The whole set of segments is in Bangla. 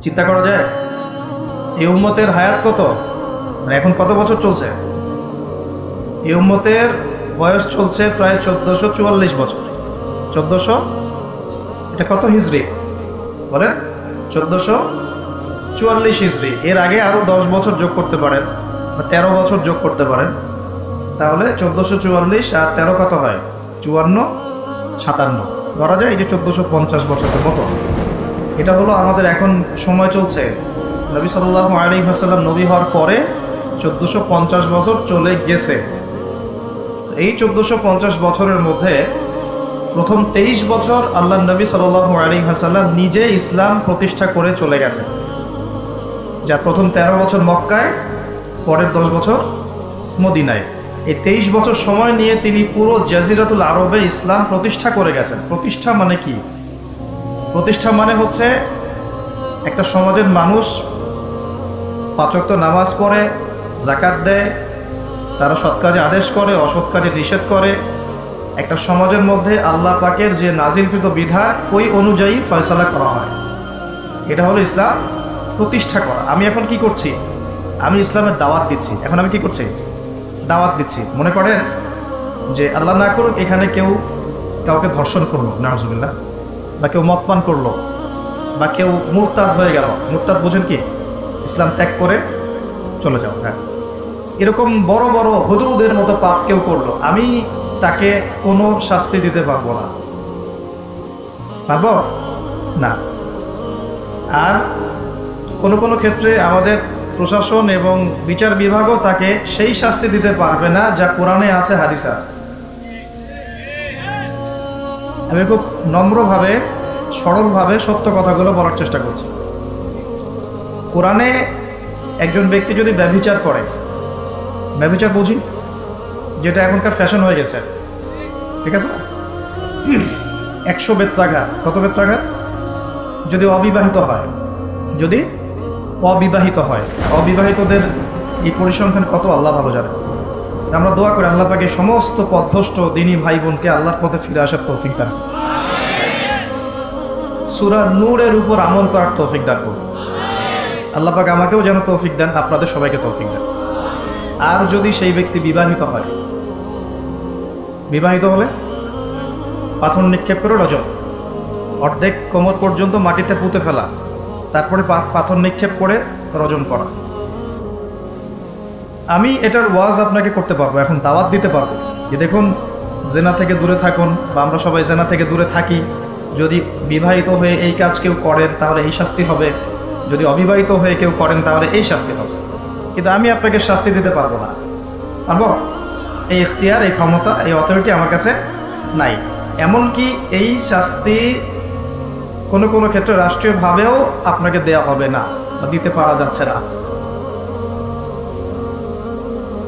চিন্তা করা যায়? এই উম্মতের হায়াত কত, মানে এখন কত বছর চলছে? এই উম্মতের বয়স চলছে প্রায় 1444 বছর। 1400, এটা কত হিজরি বলেন? 1444 হিজরি। এর আগে আরও 10 বছর যোগ করতে পারেন, বা 13 বছর যোগ করতে পারেন, তাহলে 1444 আর 13 কত হয়? 54, 57 ধরা যায়। এই যে 1450 বছরের মতো, এটা হলো আমাদের এখন সময় চলছে। নবী সাল্লাল্লাহু আলাইহি ওয়াসাল্লাম নবী হওয়ার পরে 1450 বছর চলে গেছে। এই 1450 বছরের মধ্যে প্রথম 23 বছর আল্লাহ নবী সাল্লাল্লাহু আলাইহি ওয়াসাল্লাম নিজে ইসলাম প্রতিষ্ঠা করে চলে গেছেন। যা প্রথম 13 বছর মক্কায়, পরের 10 বছর মদিনায়। এই 23 বছর সময় নিয়ে তিনি পুরো জাজিরাতুল আরবে ইসলাম প্রতিষ্ঠা করে গেছেন। প্রতিষ্ঠা মানে কি? প্রতিষ্ঠা মানে হচ্ছে একটা সমাজের মানুষ 5 ওয়াক্ত নামাজ পড়ে, যাকাত দেয়, তারা সৎ কাজে আদেশ করে, অসৎ কাজে নিষেধ করে। একটা সমাজের মধ্যে আল্লাহ পাকের যে নাজিলকৃত বিধান, ওই অনুযায়ী ফয়সালা করা হয়। এটা হলো ইসলাম প্রতিষ্ঠা করা। আমি এখন কি করছি? আমি ইসলামের দাওয়াত দিচ্ছি। এখন আমি কি করছি? দাওয়াত দিচ্ছি। মনে করেন যে আল্লাহ না করুক এখানে কেউ কাউকে ধর্ষণ করলো, নাউজুবিল্লাহ, বা কেউ মদপান করলো, বা কেউ মুরতাদ হয়ে গেল। মুরতাদ বোঝেন কি? ইসলাম ত্যাগ করে চলে যাও। হ্যাঁ, এরকম বড় বড় হুদুদের মতো পাপ কেউ করলো, আমি তাকে কোনো শাস্তি দিতে পারবো না। পারবো না। আর কোনো কোনো ক্ষেত্রে আমাদের প্রশাসন এবং বিচার বিভাগও তাকে সেই শাস্তি দিতে পারবে না যা কোরআনে আছে, হাদিসে আছে। আমি খুব নম্রভাবে, সরলভাবে সত্য কথাগুলো বলার চেষ্টা করছি। কোরআনে একজন ব্যক্তি যদি ব্যভিচার করে, ব্যভিচার বুঝি, যেটা এখনকার ফ্যাশন হয়ে গেছে, ঠিক আছে? 100 বেত্রাঘাত। কত বেত্রাঘাত? যদি অবিবাহিত হয়, যদি অবিবাহিত হয়, অবিবাহিতদের এই পরিসংখ্যান কত আল্লাহ ভালো জানে। আমরা দোয়া করি আল্লাহ পাকে সমস্ত পথভ্রষ্ট দিনী ভাই বোনকে আল্লাহর পথে ফিরে আসার তৌফিক দান, সূরা নূরের উপর আমল করার তৌফিক দান করুন। আল্লাহ পাক আমাকেও যেন তৌফিক দেন, আপনাদের সবাইকে তৌফিক দেন। আর যদি সেই ব্যক্তি বিবাহিত হয়, বিবাহিত হলে পাথর নিক্ষেপ করে রজম, অর্ধেক কোমর পর্যন্ত মাটিতে পুঁতে ফেলা, তারপরে পাথর নিক্ষেপ করে রজম করা। আমি এটার ওয়াজ আপনাকে করতে পারবো, এখন দাওয়াত দিতে পারবো যে দেখুন, জেনা থেকে দূরে থাকুন, বা আমরা সবাই জেনা থেকে দূরে থাকি। যদি বিবাহিত হয়ে এই কাজ কেউ করেন তাহলে এই শাস্তি হবে, যদি অবিবাহিত হয়ে কেউ করেন তাহলে এই শাস্তি হবে। কিন্তু আমি আপনাকে শাস্তি দিতে পারবো না। পারবো? এই ইখতিয়ার, এই ক্ষমতা, এই অথরিটি আমার কাছে নাই। এমনকি এই শাস্তি কোনো কোনো ক্ষেত্রে রাষ্ট্রীয়ভাবেও আপনাকে দেয়া হবে না, বা দিতে পারা যাচ্ছে না।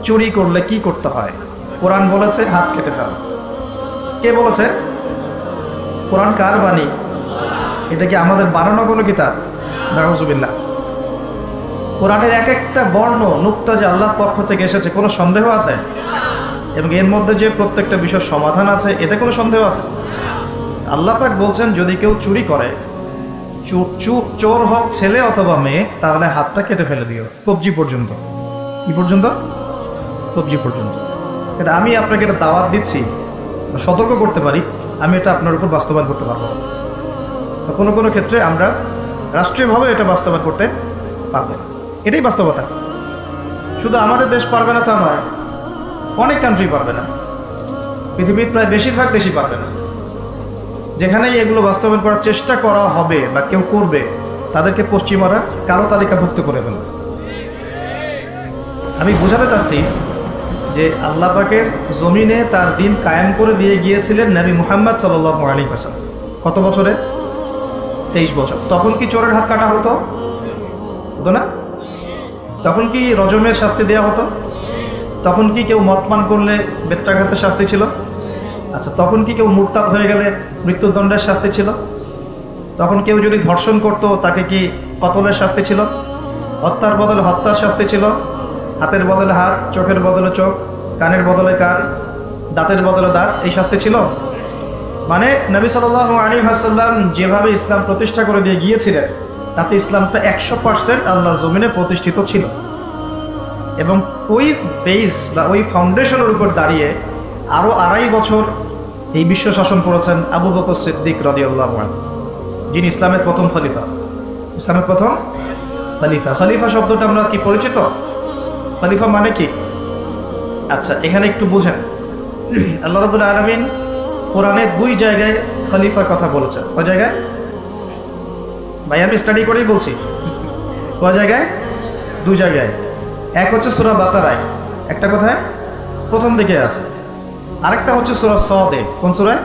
চুরি করলে কি করতে হয়? কোরআন বলেছে হাত কেটে ফেলো। কে বলেছে? কোরআন কার বাণী? এটা কি আমাদের বানানো কোনো কিতাব? নাউজুবিল্লাহ। কোরআনের এক একটা বর্ণ নুক্তা যে আল্লাহর পক্ষ থেকে এসেছে, কোনো সন্দেহ আছে? এবং এর মধ্যে যে প্রত্যেকটা বিষয়ের সমাধান আছে, এতে কোনো সন্দেহ আছে? আল্লাহ পাক বলছেন যদি কেউ চুরি করে, চোর হোক ছেলে অথবা মেয়ে, তাহলে হাতটা কেটে ফেলে দিও, কবজি পর্যন্ত। কি পর্যন্ত? কবজি পর্যন্ত। এটা আমি আপনাকে এটা দাওয়াত দিচ্ছি, সতর্ক করতে পারি, আমি এটা আপনার উপর বাস্তবায়ন করতে পারবো না। কোনো কোনো ক্ষেত্রে আমরা রাষ্ট্রীয়ভাবে এটা বাস্তবায়ন করতে পারবো না। এটাই বাস্তবতা। শুধু আমাদের দেশ পারবে না তা নয়, অনেক কান্ট্রি পারবে না, পৃথিবীর প্রায় বেশিরভাগ দেশই পারবে না। যেখানেই এগুলো বাস্তবায়ন করার চেষ্টা করা হবে বা কেউ করবে, তাদেরকে পশ্চিমারা কালো তালিকাভুক্ত করে ফেলবে। আমি বোঝাতে চাচ্ছি যে আল্লাহ পাকের জমিনে তার দিন কায়েম করে দিয়ে গিয়েছিলেন নবী মুহাম্মদ সাল্লাল্লাহু আলাইহি ওয়াসাল্লাম। কত বছরে? 23 বছর। তখন কি চোরের হাত কাটা হতো? হতো না? তখন কি রজমের শাস্তি দেওয়া হতো? তখন কি কেউ মদপান করলে বেত্রাঘাতের শাস্তি ছিল? আচ্ছা, তখন কি কেউ মুরতাদ হয়ে গেলে মৃত্যুদণ্ডের শাস্তি ছিল? তখন কেউ যদি ধর্ষণ করত তাকে কি কতলের শাস্তি ছিল? হত্যার বদলে হত্যার শাস্তি ছিল, হাতের বদলে হাত, চোখের বদলে চোখ, কানের বদলে কান, দাঁতের বদলে দাঁত, এই শাস্তি ছিল। মানে নবী সাল্লাল্লাহু আলাইহি ওয়াসাল্লাম যেভাবে ইসলাম প্রতিষ্ঠা করে দিয়ে গিয়েছিলেন, তাতে ইসলামটা 100% আল্লাহর জমিনে প্রতিষ্ঠিত ছিল। এবং ওই বেস বা ওই ফাউন্ডেশনের উপর দাঁড়িয়ে আরও 2.5 বছর এই বিশ্ব শাসন করেছেন আবু বকর সিদ্দিক রাদিয়াল্লাহু আনহু, যিনি ইসলামের প্রথম খলিফা। ইসলামের প্রথম খলিফা। খলিফা শব্দটা আমরা কি পরিচিত? খলিফা মানে কি? আচ্ছা, এখানে একটু বুঝেন। আল্লাহ রাব্বুল আলামিন কোরআনে 2 জায়গায় খলিফার কথা বলেছেন। কয় জায়গায়? ভাই আমি স্টাডি করেই বলছি। কয় জায়গায়? 2 জায়গায়। এক হচ্ছে সূরা বাকারায়, একটা কোথায়? প্রথম দিকে আছে। আরেকটা হচ্ছে সূরা সদে। কোন সূরায়?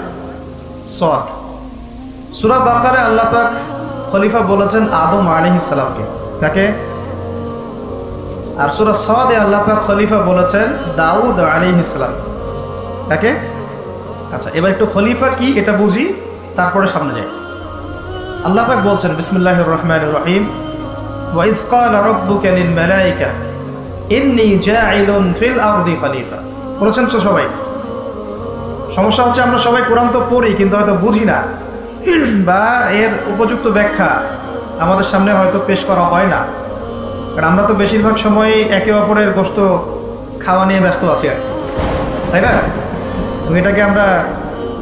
সদ। সূরা বাকারায় আল্লাহ পাক খলিফা বলেছেন আদম আলাইহিস সালামকে। কাকে? আর সূরা সদে আল্লাহ পাক খলিফা বলেছেন দাউদ আলাইহিস সালাম। কাকে? আচ্ছা, এবার একটু খলিফা কি এটা বুঝি, তারপরে সামনে যাই। আল্লাহ পাক বলছেন বিসমিল্লাহির রহমানির রহিম, ওয়া ইয ক্বালা রাব্বুকা লিল মালায়েকা ইন্নী জাইলুন ফিল আরদি খলিফা। বলেছেন তো সবাই? সমস্যা হচ্ছে আমরা সবাই কোরআন তো পড়ি কিন্তু হয়তো বুঝি না, বা এর উপযুক্ত ব্যাখ্যা আমাদের সামনে হয়তো পেশ করা হয় না, কারণ আমরা তো বেশিরভাগ সময় একে অপরের গোশত খাওয়া নিয়ে ব্যস্ত আছি, তাই না? এটাকে আমরা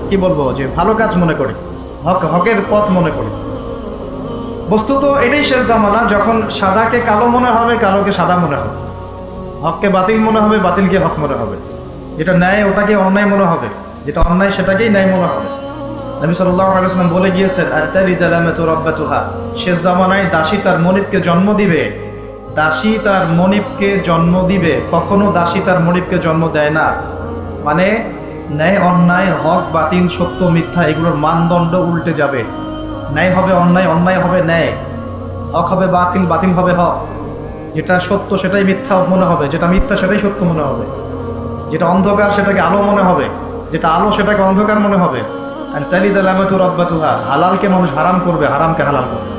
কি বলবো, যে ভালো কাজ মনে করি, হকের পথ মনে করি। বস্তুত এটাই শেষ জামানা, যখন সাদাকে কালো মনে হবে, কালোকে সাদা মনে হবে, হককে বাতিল মনে হবে, বাতিলকে হক মনে হবে, যেটা ন্যায় ওটাকে অন্যায় মনে হবে, যেটা অন্যায় সেটাকেই ন্যায় মনে হবে। নবী সাল্লাল্লাহু আলাইহি ওয়াসাল্লাম বলে গিয়েছেন, আতালি জালামাতু রাব্বাতুহা, শেষ জামানায় দাসী তার মনিবকে জন্ম দিবে। দাসী তার মনিবকে জন্ম দিবে, কখনো দাসী তার মনিবকে জন্ম দেয় না। মানে ন্যায় অন্যায়, হক বাতিল, সত্য মিথ্যা, এগুলোর মানদণ্ড উল্টে যাবে। ন্যায় হবে অন্যায়, অন্যায় হবে ন্যায়, হক হবে বাতিল, বাতিল হবে হক। যেটা সত্য সেটাই মিথ্যা মনে হবে, যেটা মিথ্যা সেটাই সত্য মনে হবে, যেটা অন্ধকার সেটাকে আলো মনে হবে, যেটা আলো সেটাকে অন্ধকার মনে হবে। আর তালিদা লামাতু রাব্বাতুহা, হালালকে মানুষ হারাম করবে, হারামকে হালাল করবে।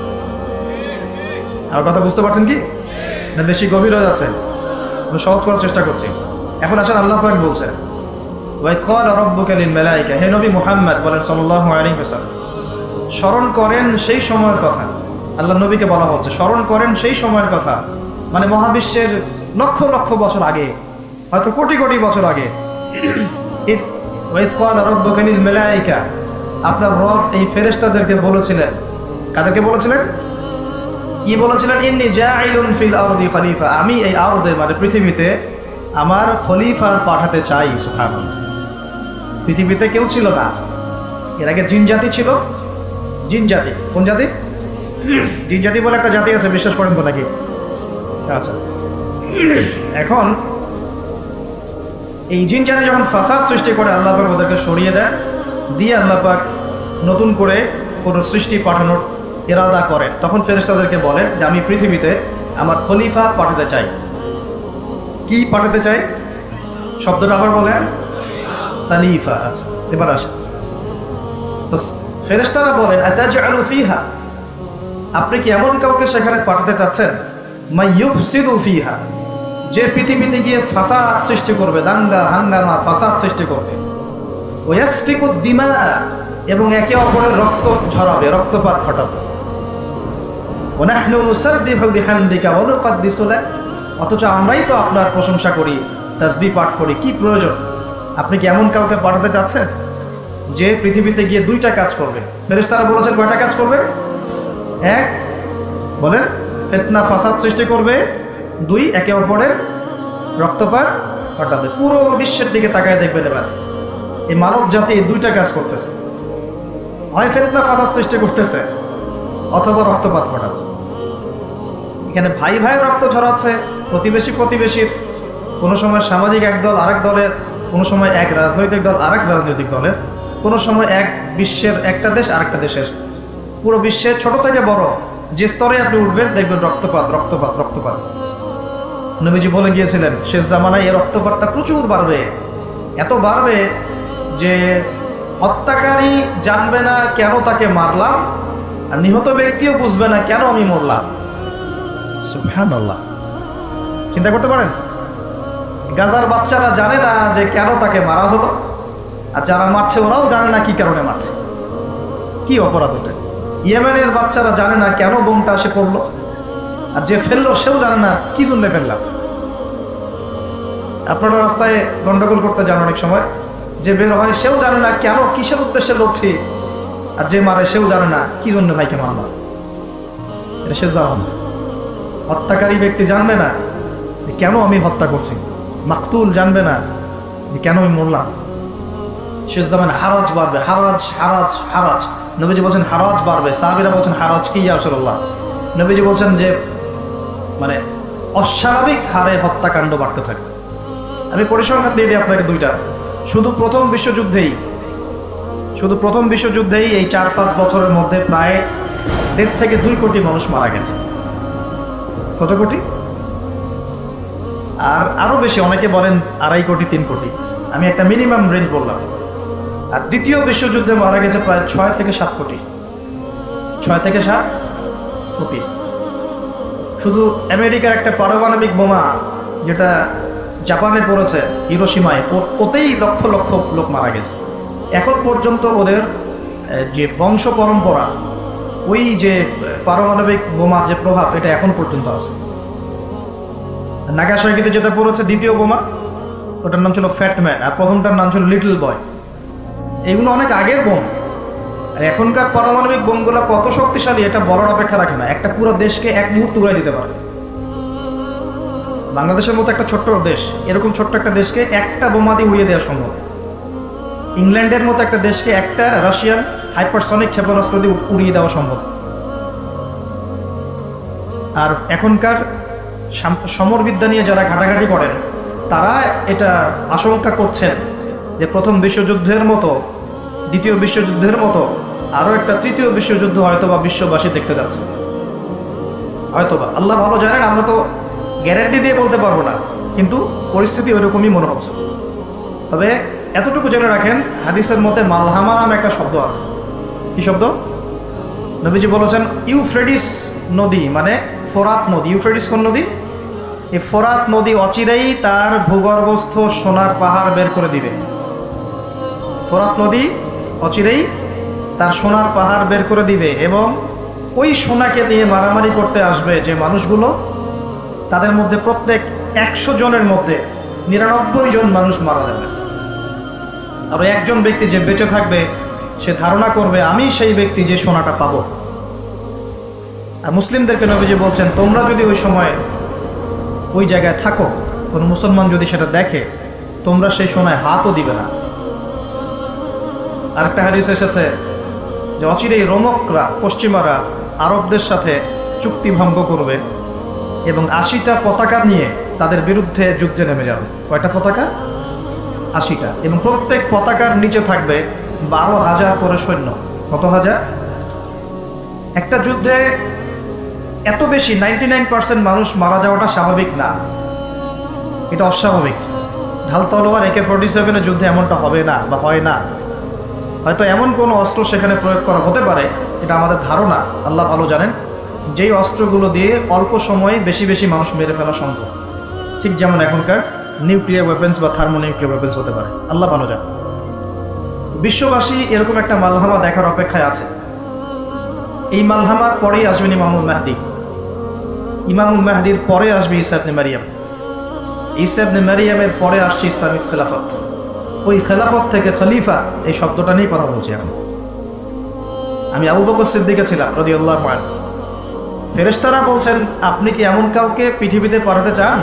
আর কথা বুঝতে পারছেন কি না? বেশি গভীর হয়ে যাচ্ছে, আমি সহজ করার চেষ্টা করছি। এখন আসেন আল্লাহ পাক বলছেন, ওয়া ইয ক্বালা রাব্বুকা লিল মালায়েকা, হে নবী মুহাম্মদ বলেন সাল্লাল্লাহু আলাইহি ওয়াসাল্লাম, স্মরণ করেন সেই সময়ের কথা। আল্লাহ নবীকে বলা হচ্ছে স্মরণ করেন সেই সময়ের কথা, মানে মহাবিশ্বের লক্ষ লক্ষ বছর আগে, হয়তো কোটি কোটি বছর আগে। ওয়া ইয ক্বালা রাব্বুকা লিল মালায়েকা, আপনার রব এই ফেরেশতাদেরকে বলেছিলেন। কাদেরকে বলেছিলেন? কি বলেছিলেন? ইন্নী জাইলুন ফিল আরদি খলিফা, আমি এই আরদে মানে পৃথিবীতে আমার খলিফা পাঠাতে চাই। সুবহানাল্লাহ। পৃথিবীতে কেউ ছিল না এর আগে, জিন জাতি ছিল। জিন জাতি, কোন জাতি? জিন জাতি বলে একটা জাতি আছে, বিশ্বাস করেন তো নাকি? আচ্ছা, এখন এই জিন জাতি যখন ফাসাদ সৃষ্টি করে, আল্লাহ পাক ওদেরকে সরিয়ে দেয়, দিয়ে আল্লাহ পাক নতুন করে কোনো সৃষ্টি পাঠানোর ইরাদা করেন। তখন ফেরেশতাদেরকে বলেন যে আমি পৃথিবীতে আমার খলিফা পাঠাতে চাই। কি পাঠাতে চাই? শব্দটা আবার বলেন, খলিফা। আচ্ছা, এবার আসে তো ফেরেশতারা বলেন, আতাজআলু ফিহা, আপনি কি এমন কাউকে সেখানে পাঠাতে চাচ্ছেন, মা ইউফসিদু ফিহা, যে পৃথিবীতে গিয়ে ফাসাদ সৃষ্টি করবে, দাঙ্গা হাঙ্গামা, ফাসাদ সৃষ্টি করবে, ওয়া ইয়াসফিকু দিমা, এবং একে অপরের রক্ত ঝরাবে, রক্তপাত ঘটাবে। ওয়া নাহনু নুসাব্বিহু বিহামদিকা ওয়া নুকদ্দিসু লাক, অথচ আমরাই তো আপনার প্রশংসা করি, তাসবিহ পাঠ করি, কি প্রয়োজন? আপনি কি এমন কাউকে পাঠাতে চাচ্ছেন যে পৃথিবীতে গিয়ে 2টা কাজ করবে? ফেরেশতারা বলেছেন কয়টা কাজ করবে? 1 বলেন ফিতনা ফাসাদ সৃষ্টি করবে, 2 একে অপরের রক্তপাত ঘটাবে। পুরো বিশ্বের দিকে তাকায় দেখবেন এবার, এই মানব জাতি এই 2টা কাজ করতেছে, হয় ফিতনা ফাসাদ সৃষ্টি করতেছে অথবা রক্তপাত ঘটাচ্ছে। এখানে ভাই ভাই রক্ত ঝরাচ্ছে, প্রতিবেশী প্রতিবেশীর, কোনো সময় সামাজিক এক দল আরেক দলের, কোনো সময় এক রাজনৈতিক দল আরেক রাজনৈতিক দলের, কোনো সময় এক বিশ্বের একটা দেশ আরেকটা দেশের। পুরো বিশ্বের ছোট থেকে বড় যে স্তরে আপনি উঠবেন দেখবেন রক্তপাত রক্তপাত রক্তপাত। নবীজি বলে গিয়েছিলেন শেষ জামানায় এই রক্তপাতটা প্রচুর বাড়বে, এত বাড়বে যে হত্যাকারী জানবে না কেন তাকে মারলাম, আর নিহত ব্যক্তিও বুঝবে না কেন আমি মরলাম। সুবহানাল্লাহ, চিন্তা করতে পারেন? গাজার বাচ্চারা জানে না যে কেন তাকে মারা হলো, আর যারা মারছে ওরাও জানে না কি কারণে মারছে। কি অপরাধ ওটা? ইয়েমেনের বাচ্চারা জানে না কেন বোমটা এসে পড়লো, আর যে ফেললো সেও জানে না কি জন্য ফেললাম। আপনারা রাস্তায় গন্ডগোল করতে যান অনেক সময়, যে বের হয় সেও জানে না কেন, কিসের উদ্দেশ্যে লড়ছি, আর যে মারে সেও জানে না কি জন্য ভাইকে মারলাম। এটা সে জান। হত্যাকারী ব্যক্তি জানবে না যে কেন আমি হত্যা করছি, মাকতুল জানবে না যে কেন আমি মরলাম। শেষ জামান হারাজ বাড়বে, হারাজ হারাজ হারাজ। নবীজি বলছেন হারাজ বাড়বে, সাহাবীরা বলছেন হারাজ কি ইয়া রাসূলুল্লাহ। নবীজি বলছেন যে মানে অস্বাভাবিক হারে হত্যাকাণ্ড বাড়তে থাকে। আমি পরিসংখ্যান দিয়ে দিই আপনাকে দুইটা। শুধু প্রথম বিশ্বযুদ্ধেই এই 4-5 বছরের মধ্যে প্রায় 1.5 থেকে 2 কোটি মানুষ মারা গেছে। কত কোটি? আর আরো বেশি, অনেকে বলেন 2.5 কোটি 3 কোটি, আমি একটা মিনিমাম রেঞ্জ বললাম। আর দ্বিতীয় বিশ্বযুদ্ধে মারা গেছে প্রায় 6 থেকে 7 কোটি। 6 থেকে 7 কোটি। শুধু আমেরিকার একটা পারমাণবিক বোমা যেটা জাপানে পড়েছে হিরোশিমায়, ওতেই লক্ষ লক্ষ লোক মারা গেছে। এখন পর্যন্ত ওদের যে বংশ পরম্পরা, ওই যে পারমাণবিক বোমার যে প্রভাব, এটা এখন পর্যন্ত আছে। নাগাসাকিতে যেটা পড়েছে দ্বিতীয় বোমা, ওটার নাম ছিল ফ্যাটম্যান, আর প্রথমটার নাম ছিল লিটল বয়। এগুলো অনেক আগের বোম। আর এখনকার পারমাণবিক বোমগুলো কত শক্তিশালী এটা বলার অপেক্ষা রাখে না। একটা পুরো দেশকে এক মুহূর্তে উড়াই দিতে পারে। বাংলাদেশের মতো একটা ছোট্ট দেশ, এরকম ছোট্ট একটা দেশকে একটা বোমা দিয়ে উড়িয়ে দেওয়া সম্ভব। ইংল্যান্ডের মতো একটা দেশকে একটা রাশিয়ান হাইপারসনিক ক্ষেপণাস্ত্র দিয়ে উড়িয়ে দেওয়া সম্ভব। আর এখনকার সমরবিদ্যা নিয়ে যারা ঘাটাঘাটি করেন, তারা এটা আশঙ্কা করছেন যে প্রথম বিশ্বযুদ্ধের মতো, দ্বিতীয় বিশ্বযুদ্ধের মতো আরও একটা তৃতীয় বিশ্বযুদ্ধ হয়তোবা বিশ্ববাসী দেখতে যাচ্ছে। হয়তোবা, আল্লাহ ভালো জানেন, আমরা তো গ্যারান্টি দিয়ে বলতে পারবো না, কিন্তু পরিস্থিতি ওইরকমই মনে হচ্ছে। তবে এতটুকু জেনে রাখেন, হাদিসের মধ্যে মালহামা নামে একটা শব্দ আছে। কি শব্দ? নবীজি বলেছেন ইউফ্রেটিস নদী, মানে ফোরাত নদী। ইউফ্রেটিস কোন নদী? এই ফোরাত নদী অচিরেই তার ভূগর্ভস্থ সোনার পাহাড় বের করে দিবে। ফোরাত নদী অচিরেই তার সোনার পাহাড় বের করে দিবে, এবং ওই সোনাকে নিয়ে মারামারি করতে আসবে যে মানুষগুলো, তাদের মধ্যে প্রত্যেক 100 জনের মধ্যে 99 জন মানুষ মারা যাবে। আর একজন ব্যক্তি যে বেঁচে থাকবে, সে ধারণা করবে আমি সেই ব্যক্তি যে সোনাটা পাবো। আর মুসলিমদেরকে নবীজি বলছেন, তোমরা যদি ওই সময় ওই জায়গায় থাকো, কোনো মুসলমান যদি সেটা দেখে, তোমরা সেই সোনায় হাতও দিবে না। আরেকটা হাদিস এসেছে যে অচিরেই রোমকরা, পশ্চিমারা আরবদের সাথে চুক্তি ভঙ্গ করবে এবং 80টা পতাকা নিয়ে তাদের বিরুদ্ধে যুদ্ধে নেমে যাবে। কয়টা পতাকা? 80টা। এবং প্রত্যেক পতাকার নিচে থাকবে 12,000 করে সৈন্য। কত হাজার? একটা যুদ্ধে এত বেশি 99% মানুষ মারা যাওয়াটা স্বাভাবিক না, এটা অস্বাভাবিক। ঢাল তলোয়ার AK-47 যুদ্ধে এমনটা হবে না বা হয় না। হয়তো এমন কোনো অস্ত্র সেখানে প্রয়োগ করা হতে পারে, এটা আমাদের ধারণা, আল্লাহ ভালো জানেন, যেই অস্ত্রগুলো দিয়ে অল্প সময়ে বেশি বেশি মানুষ মেরে ফেলা সম্ভব। ঠিক যেমন এখনকার নিউক্লিয়ার ওয়েপেন্স বা থার্মোনিউক্লিয়ার ওয়েপেন্স হতে পারে, আল্লাহ ভালো জানেন। বিশ্ববাসী এরকম একটা মালহামা দেখার অপেক্ষায় আছে। এই মালহামার পরেই আসবেন ইমামুল মাহদি। ইমামুল মাহদির পরে আসবে ঈসা ইবনে মারিয়াম। ঈসা ইবনে মারিয়ামের পরে আসছে ইসলামিক খেলাফত। ওই খেলাফত থেকে খলিফা, এই শব্দটা নিয়ে কথা বলছি এখন। আমি আবু বকর সিদ্দিকে ছিলাম রাদিয়াল্লাহু আনহু। ফেরেশতারা বলছেন, আপনি কি এমন কাউকে পৃথিবীতে পাঠাতে চান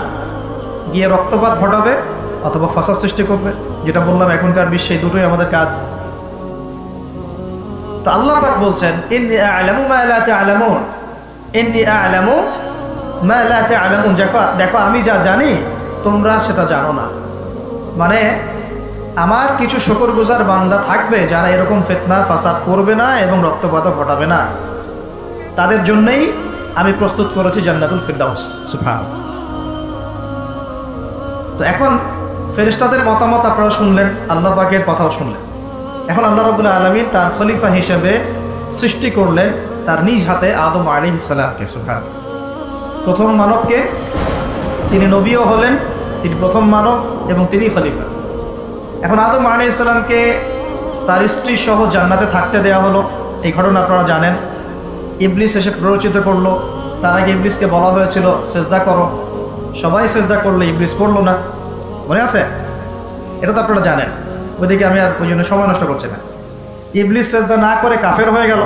গিয়ে রক্তপাত ঘটাবে অথবা ফাসাদ সৃষ্টি করবে? যেটা বললাম, এখনকার বিশ্বে দুটোই আমাদের কাজ। তো আল্লাহ পাক বলছেন, ইন্নী আ'লামু মা লা তা'লামুন, ইন্নী আ'লামু মা লা তা'লামুন। দেখো আমি যা জানি তোমরা সেটা জানো না। মানে আমার কিছু শুকরগুজার বান্দা থাকবে যারা এরকম ফিতনা ফাসাদ করবে না এবং রক্তপাত ঘটাবে না। তাদের জন্যই আমি প্রস্তুত করেছি জান্নাতুল ফিরদাউস। সুবহানাল্লাহ। তো এখন ফেরেশতাদের মতামত আপনারা শুনলেন, আল্লাহ পাকের কথাও শুনলেন। এখন আল্লাহ রাব্বুল আলামিন তার খলিফা হিসেবে সৃষ্টি করলেন তার নিজ হাতে আদম আলাইহিস সালামকে। সুবহানাল্লাহ। প্রথম মানবকে, তিনি নবীও হলেন, তিনি প্রথম মানব এবং তিনি খলিফা। এখন আদম আলাইহিস সালামকে তার স্ত্রী সহ জান্নাতে থাকতে দেওয়া হলো। এই ঘটনা আপনারা জানেন। ইবলিস এসে প্ররোচিত করলো। তার আগে ইবলিসকে বলা হয়েছিল সেজদা করো, সবাই সেজদা করলো, ইবলিস করলো না, মনে আছে? এটা তো আপনারা জানেন, ওইদিকে আমি আর ওই জন্য সময় নষ্ট করছি না। ইবলিস সেজদা না করে কাফের হয়ে গেল।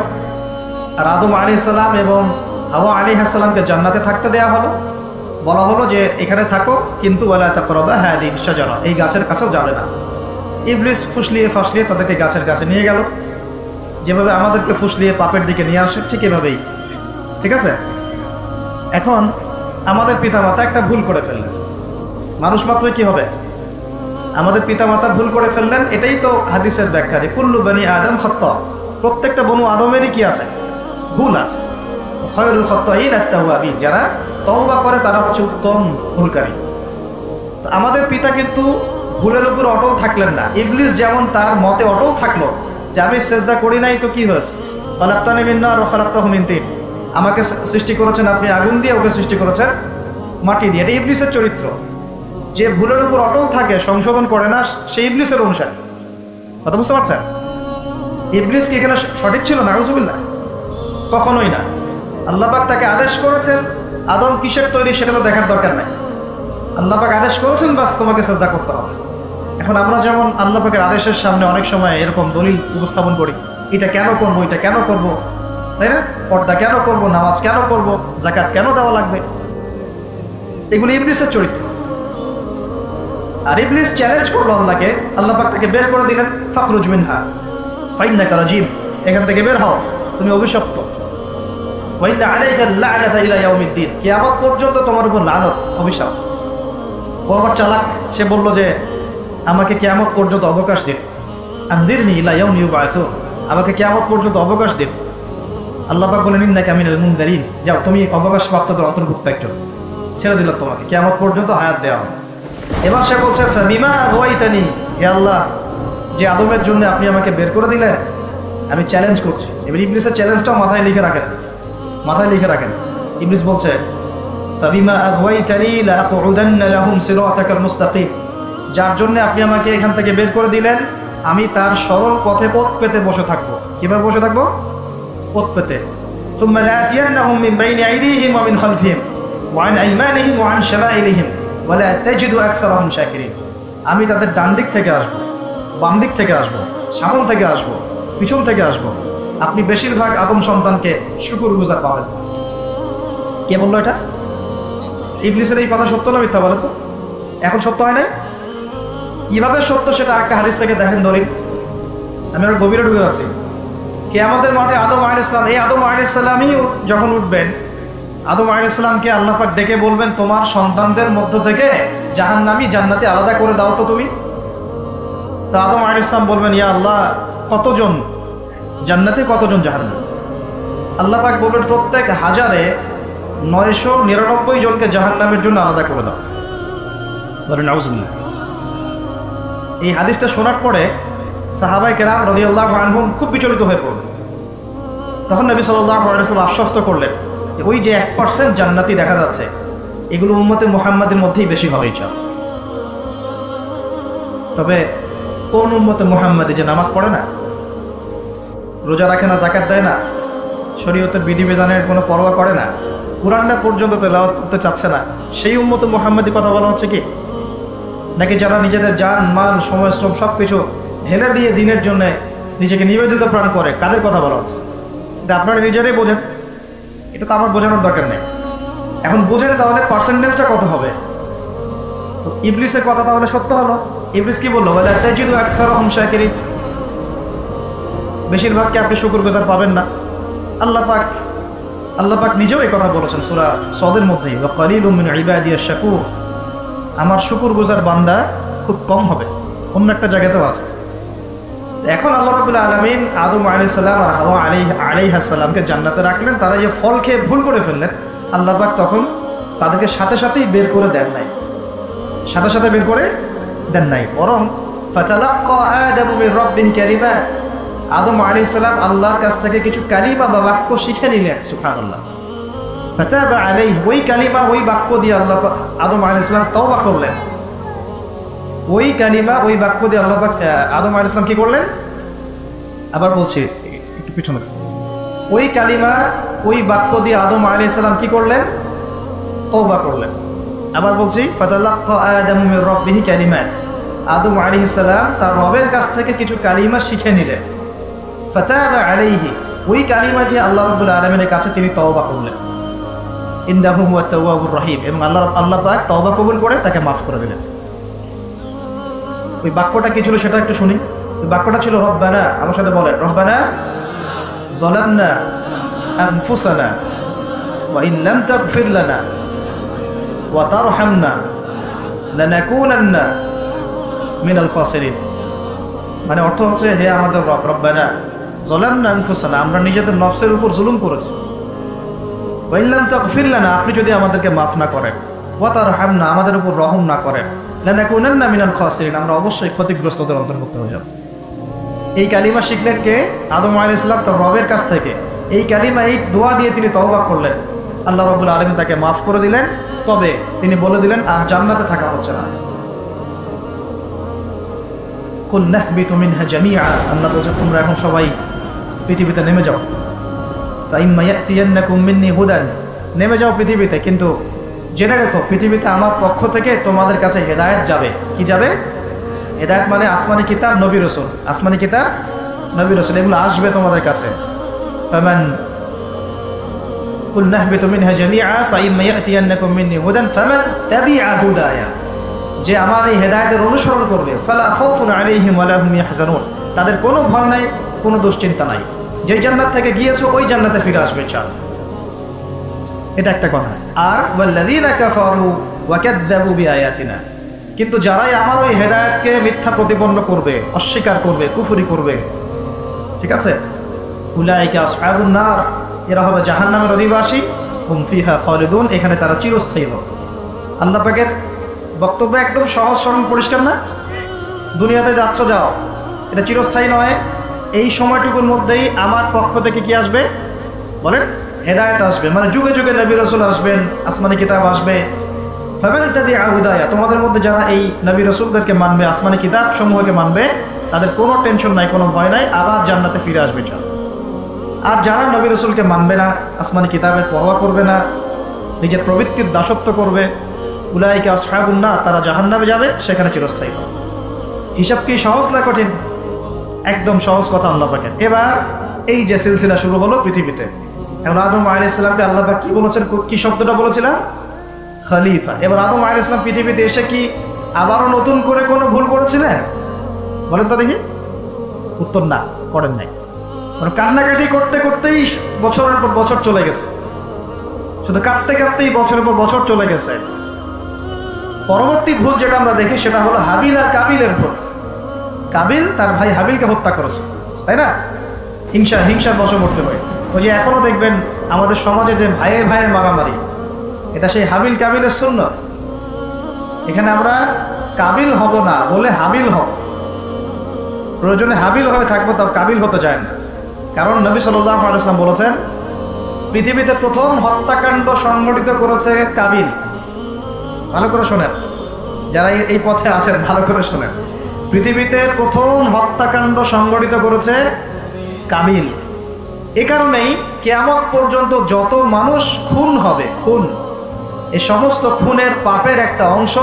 আর আদম আলাইহিস সালাম এবং হাওয়া আলাইহিস সালামকে জান্নাতে থাকতে দেয়া হলো, বলা হলো যে এখানে থাকো, কিন্তু ওয়ালা তাকরাবা হাদিহিশ শাজারা, এই গাছের কাছেও যাবে না। ইবলিস ফুসলিয়ে ফাসলিয়ে তাদেরকে গাছের কাছে নিয়ে গেল, যেভাবে আমাদেরকে ফুসলিয়ে পাপের দিকে নিয়ে আসে ঠিক এভাবেই, ঠিক আছে? এখন আমাদের পিতামাতা একটা ভুল করে ফেললেন। মানুষ মাত্রই কি হবে? আমাদের পিতামাতা ভুল করে ফেললেন। এটাই তো হাদিসের ব্যাখ্যা যে কুল্লু বনি আদম খাত্তা, প্রত্যেকটা বনু আদমেরই কি আছে? ভুল আছে। খায়রুল খাত্তাইন আত-তাওয়াবিন, যারা তওবা করে তারা হচ্ছে উত্তম ভুলকারী। তো আমাদের পিতা কিন্তু ভুলের উপর অটল থাকলেন না। ইবলিস যেমন তার মতে অটল থাকলো যে আমি সেজদা করি নাই তো কি হয়েছে, খালাকতানি মিন নার ওয়া খালাকতাহু মিন তিন, আমাকে সৃষ্টি করেছেন আপনি আগুন দিয়ে, ওকে সৃষ্টি করেছেন মাটি দিয়ে। এটা ইবলিসের চরিত্র। যে ভুলের উপর অটল থাকে, সংশোধন করে না, সে ইবলিসের অনুসারী। কথা বুঝতে পারছেন? ইবলিস কি এখানে সঠিক ছিল? নাউজুবিল্লাহ, কখনোই না। আল্লাহ পাক তাকে আদেশ করেছেন, আদম কিসের তৈরি সেটা তো দেখার দরকার নাই। আল্লাহ পাক আদেশ করেছেন, বাস তোমাকে সেজদা করতে হবে। এখন আমরা যেমন আল্লাহ পাকের আদেশের সামনে অনেক সময় এরকম দলিল উপস্থাপন করি, এটা কেন করবো, এটা কেন করবো, তাই না? পর্দা কেন করবো, নামাজ কেন করবো, যাকাত কেন দেওয়া লাগবে, এগুলো ইবলিসের চরিত্র। আর ইবলিস চ্যালেঞ্জ করলো আল্লাহকে, আল্লাহ পাক তাকে বের করে দিলেন, ফাখরুজ মিনহা ফাইন্নাকা রাজিম, এখান থেকে বের হও, তুমি অভিশপ্ত। ওয়া ইন্না আলাইকা লা'নাতা ইলা ইয়াউমিদ্দিন, কিয়ামত পর্যন্ত তোমার উপর লানত, অভিশাপ। ও আবার চালাক, সে বলল যে আমাকে কিয়ামত পর্যন্ত অবকাশ দিন, আনদিরনি ইলা ইয়াউমি ইউবআসুন, আমাকে কিয়ামত পর্যন্ত অবকাশ দিন। আল্লাহ পাক বলেন ইন্নাকা মিনাল মুনযারিন, যাও তুমি অবকাশপ্রাপ্তদের অন্তর্ভুক্ত একজন, ছেড়ে দিল তোমাকে, কিয়ামত পর্যন্ত হায়াত দেওয়া হবে। এবার সে বলছে ফাবিমা আগওয়াইতানি, হে আল্লাহ, যে আদমের জন্য আপনি আমাকে বের করে দিলেন, আমি চ্যালেঞ্জ করছি। এবার ইবলিসের চ্যালেঞ্জটাও মাথায় লিখে রাখেন, মাথায় লিখে রাখেন। ইবলিস বলছে ফাবিমা আগওয়াইতানি লাআকউদান্না লাহুম সিরাতাকাল মুস্তাকিম, যার জন্য আপনি আমাকে এখান থেকে বের করে দিলেন, আমি তার সরল পথে পথ পেতে বসে থাকবো। কিভাবে বসে থাকবো? পথ পেতে। সুম্মা লাআতিয়ান্নাহুম মিন বাইনি আইদিহিম ওয়া মিন খালফিহিম ওয়া আন আইমানিহিম ওয়া আন শামাইলিহিম ওয়া লা তাজিদু আকসারাহুম শাকিরিন, আমি তাদের ডান দিক থেকে আসবো, বাম দিক থেকে আসবো, সামন থেকে আসবো, পিছন থেকে আসবো, আপনি বেশিরভাগ আদম সন্তানকে শুকরগুজার পাবেন। কে বললো এটা? ইবলিসের এই কথা সত্য না মিথ্যা বলে তো? এখন সত্য হয় নাই? কিভাবে সত্য সেটা একটা হাদিস থেকে দেখেন দলিল। আমি আর গভীরে ঢুকে যাচ্ছি। কিয়ামতের মাঠে আদম আলাইহিস সালাম, এই আদম আলাইহিস সালামই যখন উঠবেন, আদম আলাইহিস সালামকে আল্লাহ পাক ডেকে বলবেন তোমার সন্তানদের মধ্য থেকে জাহান্নামী জান্নাতি আলাদা করে দাও তো তুমি। তো আদম আলাইহিস সালাম বলবেন ইয়া আল্লাহ, কতজন জান্নাতি, কতজন জাহান্নামী? আল্লাহ পাক বলবেন প্রত্যেক 1099 জনকে জাহান্নামের জন্য আলাদা করে দাও। বলেন নাউজুবিল্লাহ। এই হাদিসটা শোনার পরে সাহাবায়ে কেরাম রাদিয়াল্লাহু আনহুম খুব বিচলিত হয়ে পড়লেন। তখন নবী সাল্লাল্লাহু আলাইহি ওয়াসাল্লাম আশ্বস্ত করলেন যে ওই যে 1% জান্নাতি দেখা যাচ্ছে, এগুলো উম্মতে মুহাম্মাদের মধ্যেই বেশি হবে ইনশাআল্লাহ। তবে কোন উম্মতে মুহাম্মাদি যে নামাজ পড়ে না, রোজা রাখে না, যাকাত দেয় না, শরীয়তের বিধিবিধানের কোনো পরোয়া করে না, কুরআনটা পর্যন্ত তেলাওয়াত করতে চাচ্ছে না, সেই উম্মতে মুহাম্মাদি কথা বলা হচ্ছে কি? নাকি যারা নিজেদের জান মাল সময় শ্রম সব কিছু ঢেলে দিয়ে দিনের জন্য নিজেকে নিবেদিত প্রাণ করে, কাদের কথা বলা হচ্ছে? এটা আপনারা নিজেরাই বোঝেন, এটা তো আমার বোঝানোর দরকার নেই। এখন বোঝেন তাহলে পার্সেন্টেজটা কত হবে? তো ইবলিসের কথা তাহলে সত্য হলো। ইবলিস কি বললো? ওয়ালা তাজিদু আকসারাহুম শাকিরিন, বেশিরভাগকে আপনি শুকরগুজার পাবেন না। আল্লাহ পাক নিজেও এই কথা বলেছেন সূরা সদের মধ্যেই, ওয়া কালিলুম মিন ইবাদিয়াশ শাকুর, আমার শুকরগুজার বান্দা খুব কম হবে। অন্য একটা জায়গাতেও আছে। এখন আল্লাহ রাব্বুল আলামিন আদম আলাইহিস সালাম আর হাওয়া আলাইহিস সালামকে জান্নাতে রাখলেন, তারা যে ফল খেয়ে ভুল করে ফেললেন, আল্লাহ পাক তখন তাদেরকে সাথে সাথেই বের করে দেন নাই, সাথে সাথে বের করে দেন নাই, বরং ফাতালাক্কা আদামু মির রাব্বিহি কালিমাত, আদম আলাইহিস সালাম আল্লাহর কাছ থেকে কিছু কালিমা বা বাক্য শিখে নিলেন। সুবহানাল্লাহ। ফাতাবা আলাইহি, ওই কালিমা ওই বাক্য দিয়ে আল্লাহ আদম আলাইহিস সালাম তওবা করলেন। ওই কালিমা ওই বাক্য দিয়ে আল্লাহ পাক আদম আলাইহিস সালাম কি করলেন? আবার বলছি একটু পিছনে, ওই কালিমা ওই বাক্য দিয়ে আদম আলাইহিস সালাম কি করলেন? তওবা করলেন। আবার বলছি, ফাতালাক্কা আদামু মির রাব্বিহি কালিমাত, আদম আলাইহিস সালাম তার রবের কাছ থেকে কিছু কালিমা শিখে নিলেন। ফাতাবা আলাইহি, ওই কালিমা দিয়ে আল্লাহ রাব্বুল আলামিনের কাছে তিনি তওবা করলেন। ইন্নাহু হুয়াত তাওয়াবুর রহিম, এবং আল্লাহ পাক তওবা কবুল করে তাকে মাফ করে দিলেন। ওই বাক্যটা কি ছিল সেটা একটু শুনি। ওই বাক্যটা ছিল রব্বানা, আমার সাথে বলেন, রব্বানা যালামনা আনফুসানা ওয়া ইন লাম তাগফির লানা ওয়া তারহামনা লানাকুনান্না মিনাল খাসিরিন। মানে অর্থ হচ্ছে, হে আমাদের রব, রব্বানা যালামনা আনফুসানা, আমরা নিজেদের নফসের উপর জুলুম করেছি, ওয়া ইন লাম তাগফির লানা, আপনি যদি আমাদেরকে মাফ না করেন, ওয়া তারহামনা, আমাদের উপর রহম না করেন, লানাকুনান্না মিনাল খাসিরিন, আমরা অবশ্যই ক্ষতিগ্রস্তদের অন্তর্ভুক্ত হয়ে যাব। এই কালিমা শিখলেন কে? আদম আলাইহিস সালাম তার রবের কাছ থেকে। এই কালিমা, এই দোয়া দিয়ে তিনি তওবা করলেন, আল্লাহ রাব্বুল আলামিন তাকে মাফ করে দিলেন। তবে তিনি বলে দিলেন আর জান্নাতে থাকা হচ্ছে না। কুল নাহবিতু মিনহা জামিআ, আল্লাহ বলছেন তোমরা এখন সবাই পৃথিবীতে নেমে যাও। ফাইম্মা ইয়াতিয়ান্নাকুম মিন্নি হুদান, নেমে যাও পৃথিবীতে, কিন্তু জেনে রেখো পৃথিবীতে আমার পক্ষ থেকে তোমাদের কাছে হেদায়েত যাবে। কি যাবে? হেদায়েত মানে আসমানি কিতাব, নবী রাসূল। আসমানি কিতাব, নবী রাসূল, এগুলো আসবে তোমাদের কাছে। ফামান কুল নাহবিতু মিনহা জামিআ ফাইম্মা ইয়াতিয়ান্নাকুম মিন্নি হুদান ফামান তাবিআ হুদায়া, যে আমার এই হেদায়েতের অনুসরণ করবে, ফালা খাউফুন আলাইহিম ওয়ালা হুম ইয়াহজানুন, তাদের কোনো ভয় নাই, কোনো দুশ্চিন্তা নাই। যেই জান্নাত থেকে গিয়েছো ওই জান্নাতে ফিরে আসবে ইনশাআল্লাহ। এটা একটা কথা। আর ওয়াল্লাযীনা কাফারু ওয়া কাযযাবু বিআয়াতিনা, কিন্তু যারাই আমার ওই হেদায়েতকে মিথ্যা প্রতিপন্ন করবে, অস্বীকার করবে, কুফরি করবে, ঠিক আছে, উলাইকা আসহাবুন নার, এরা হবে জাহান্নামের অধিবাসী, হুম ফিহা খালিদুন, এখানে তারা চিরস্থায়ী হবে। আল্লাহ পাকের বক্তব্য একদম সহজ সরল পরিষ্কার না? দুনিয়াতে যাচ্ছ যাও, এটা চিরস্থায়ী নয়। এই সময়টুকুর মধ্যেই আমার পক্ষ থেকে কি আসবে বলেন? হেদায়েত আসবে, মানে যুগে যুগে নবী রাসূল আসবেন, আসমানি কিতাব আসবে। ফামান তাবিআ হুদায়া, তোমাদের মধ্যে যারা এই নবী রাসূলদেরকে মানবে, আসমানি কিতাব সমূহকে মানবে, তাদের কোনো টেনশন নাই, কোনো ভয় নাই, আবার জান্নাতে ফিরে আসবে চল। আর যারা নবী রাসূলকে মানবে না, আসমানি কিতাবের পরোয়া করবে না, নিজের প্রবৃত্তির দাসত্ব করবে, উলাইকা আসহাবুন নার, তারা জাহান্নামে যাবে, সেখানে চিরস্থায়ী হবে। হিসাব কি সহজ না কঠিন? একদম সহজ কথা আল্লাহ পাকের। এবার এই যে সিলসিলা শুরু হলো পৃথিবীতে, এখন আদম আলাইহিস সালামকে আল্লাহ পাক কি বলেছেন? কি শব্দটা বলেছিলাম? খলিফা। এবার আদম আলাইহিস সালাম পৃথিবীতে এসে কি আবারও নতুন করে কোনো ভুল করেছিলেন? বলেন তো দেখি। উত্তর না, করেন নাই। কান্নাকাটি করতে করতেই বছরের পর বছর চলে গেছে, শুধু কাঁদতে কাঁদতেই বছরের পর বছর চলে গেছে। পরবর্তী ভুল যেটা আমরা দেখি সেটা হলো হাবিল আর কাবিলের ভুল। কাবিল তার ভাই হাবিলকে হত্যা করেছে, তাই না? হিংসার বশবর্তী হয়ে। ওই যে এখনো দেখবেন আমাদের সমাজে যে ভাইয়ে ভাইয়ে মারামারি, এটা সেই হাবিল কাবিলের সুন্নাত। এখানে আমরা কাবিল হব না, বলে হাবিল হব। প্রয়োজনে হাবিল হয়ে থাকবো, তাও কাবিল হতে চায় না। কারণ নবী সাল্লাল্লাহু আলাইহি ওয়াসাল্লাম বলেছেন, পৃথিবীতে প্রথম হত্যাকাণ্ড সংগঠিত করেছে কাবিল। ভালো করে শোনেন, যারা এই পথে আছেন ভালো করে শোনেন। পৃথিবীতে প্রথম হত্যাকাণ্ড সংগঠিত করেছে কাবিল। এ কারণেই কিয়ামত পর্যন্ত যত মানুষ খুন হবে, খুন, এই সমস্ত খুনের পাপের একটা অংশ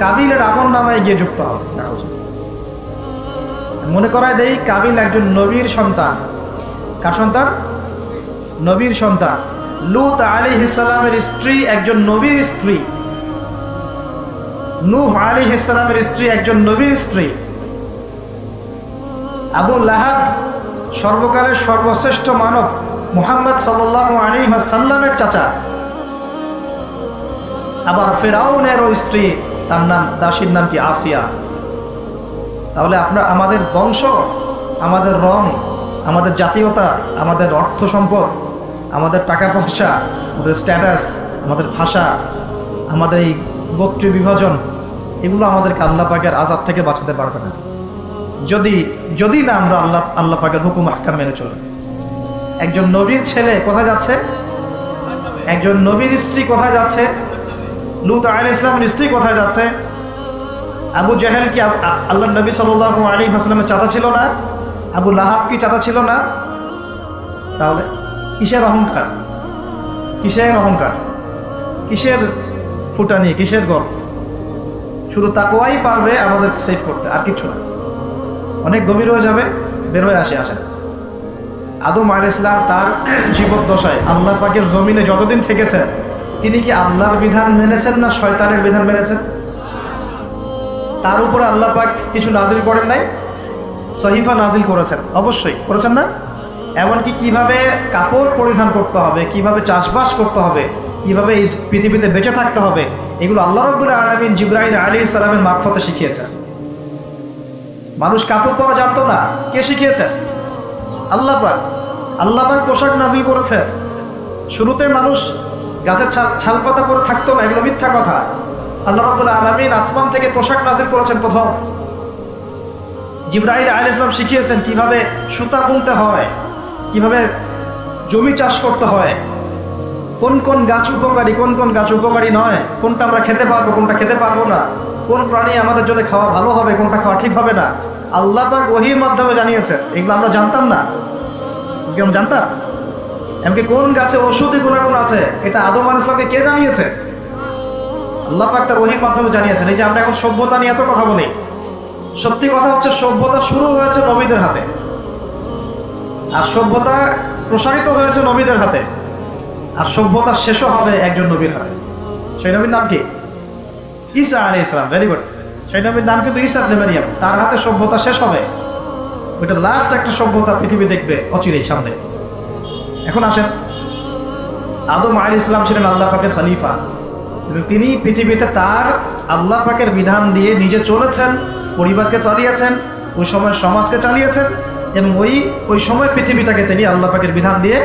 কাবিলের আমলনামায় গিয়ে যুক্ত হবে। মনে করায় দেই, কাবিল একজন নবীর সন্তান। কার সন্তান? নবীর সন্তান। লূত আলাইহিস সালামের স্ত্রী একজন নবীর স্ত্রী। নূহ আলাইহিস সালামের স্ত্রী একজন নবীর স্ত্রী। আবু লাহাব সর্বকালের সর্বশ্রেষ্ঠ মানব মুহাম্মদ সাল্লাল্লাহু আলাইহি ওয়াসাল্লামের চাচা। আবার ফেরাউনেরও স্ত্রী, তার নাম, দাসীর নাম কি? আসিয়া। তাহলে আমাদের বংশ, আমাদের রং, আমাদের জাতীয়তা, আমাদের অর্থ সম্পদ, আমাদের টাকা পয়সা, আমাদের স্ট্যাটাস, আমাদের ভাষা, আমাদের এই গোত্রীয় বিভাজন, এগুলো আমাদেরকে আল্লাহ পাকের আযাব থেকে বাঁচাতে পারবে না, যদি না আমরা আল্লাহ পাকের হুকুম আহকাম মেনে চলি। একজন নবীর ছেলে কোথায় যাচ্ছে? একজন নবীর স্ত্রী কোথায় যাচ্ছে? লূত আলাইহিস সালামের স্ত্রী কোথায় যাচ্ছে? আবু জাহেল কি আল্লাহ নবী সাল্লাল্লাহু আলাইহি ওয়াসাল্লামের চাচা ছিল না? আবু লাহাব কি চাচা ছিল না? তাহলে কিসের অহংকার? কিসের অহংকার, কিসের ফুটানি, কিসের গর্ব? শুধু তাকওয়াই পারবে আমাদের সেভ করতে, আর কিছু না। অনেক গভীর হয়ে যাবে, বের হয়ে আসেন। আদম আলাইহিস সালাম তার জীবদ্দশায় আল্লাহ পাকের জমিনে যতদিন থেকেছেন, তিনি কি আল্লাহর বিধান মেনেছেন না শয়তানের বিধান মেনেছেন? তার উপরে আল্লাহ পাক কিছু নাজিল করেন নাই? সহিফা নাজিল করেছেন, অবশ্যই করেছেন না? এমনকি কিভাবে কাপড় পরিধান করতে হবে, কিভাবে চাষবাস করতে হবে, কিভাবে এই পৃথিবীতে বেঁচে থাকতে হবে, এগুলো আল্লাহ রাব্বুল আলামিন জিবরাইল আলাইহিস সালামের মারফতে শিখিয়েছেন। মানুষ কাপড় পরা জানতো না, কে শিখিয়েছেন? আল্লাহ পাক। আল্লাহ পাক পোশাক নাজিল করেছে। শুরুতে মানুষ গাছের ছালপাতা পরে থাকতো না, এগুলো মিথ্যা কথা। আল্লাহ রাব্বুল আলামিন আসমান থেকে পোশাক নাজিল করেছেন প্রথম। জিবরাইল আলাইহিস সালাম শিখিয়েছেন কিভাবে সুতা বুনতে হয়, কিভাবে জমি চাষ করতে হয়, কোন কোন গাছ উপকারী, কোন কোন গাছ উপকারী নয়, কোনটা আমরা খেতে পারবো, কোনটা খেতে পারবো না, কোন প্রাণী আমাদের জন্য খাওয়া ভালো হবে, কোনটা খাওয়া ঠিক হবে না। আল্লাহ পাক ওহীর মাধ্যমে জানিয়েছেন। এগুলো আমরা জানতাম না, কেমন জানতাম? এমনকি কোন গাছে ঔষধি গুণাগুণ আছে, এটা আদম আলাইহিস সালামকে কে জানিয়েছে? আল্লাহ পাক তার ওহীর মাধ্যমে জানিয়েছেন। এই যে আমরা এখন সভ্যতা নিয়ে এত কথা বলি, সত্যি কথা হচ্ছে সভ্যতা শুরু হয়েছে নবীদের হাতে, আর সভ্যতা প্রসারিত হয়েছে নবীদের হাতে, আর সভ্যতা শেষও হবে একজন নবীর হাতে। সেই নবীর নাম কি? ঈসা আলাইহিস সালাম। Very good. সেই নবীর নাম কিন্তু ঈসা ইবনে মারইয়াম। তার হাতে সভ্যতা শেষ হবে। ওইটা লাস্ট একটা সভ্যতা পৃথিবী দেখবে অচিরেই সামনে। এখন আসেন, আদম আলাইহিস সালাম ছিলেন আল্লাহ পাকের খলিফা, এবং তিনি পৃথিবীতে তার আল্লাহ পাকের বিধান দিয়ে নিজে চলেছেন, পরিবারকে চালিয়েছেন, ওই সময় সমাজকে চালিয়েছেন, এবং ওই সময় পৃথিবীটাকে তিনি আল্লাহ পাকের বিধান দিয়ে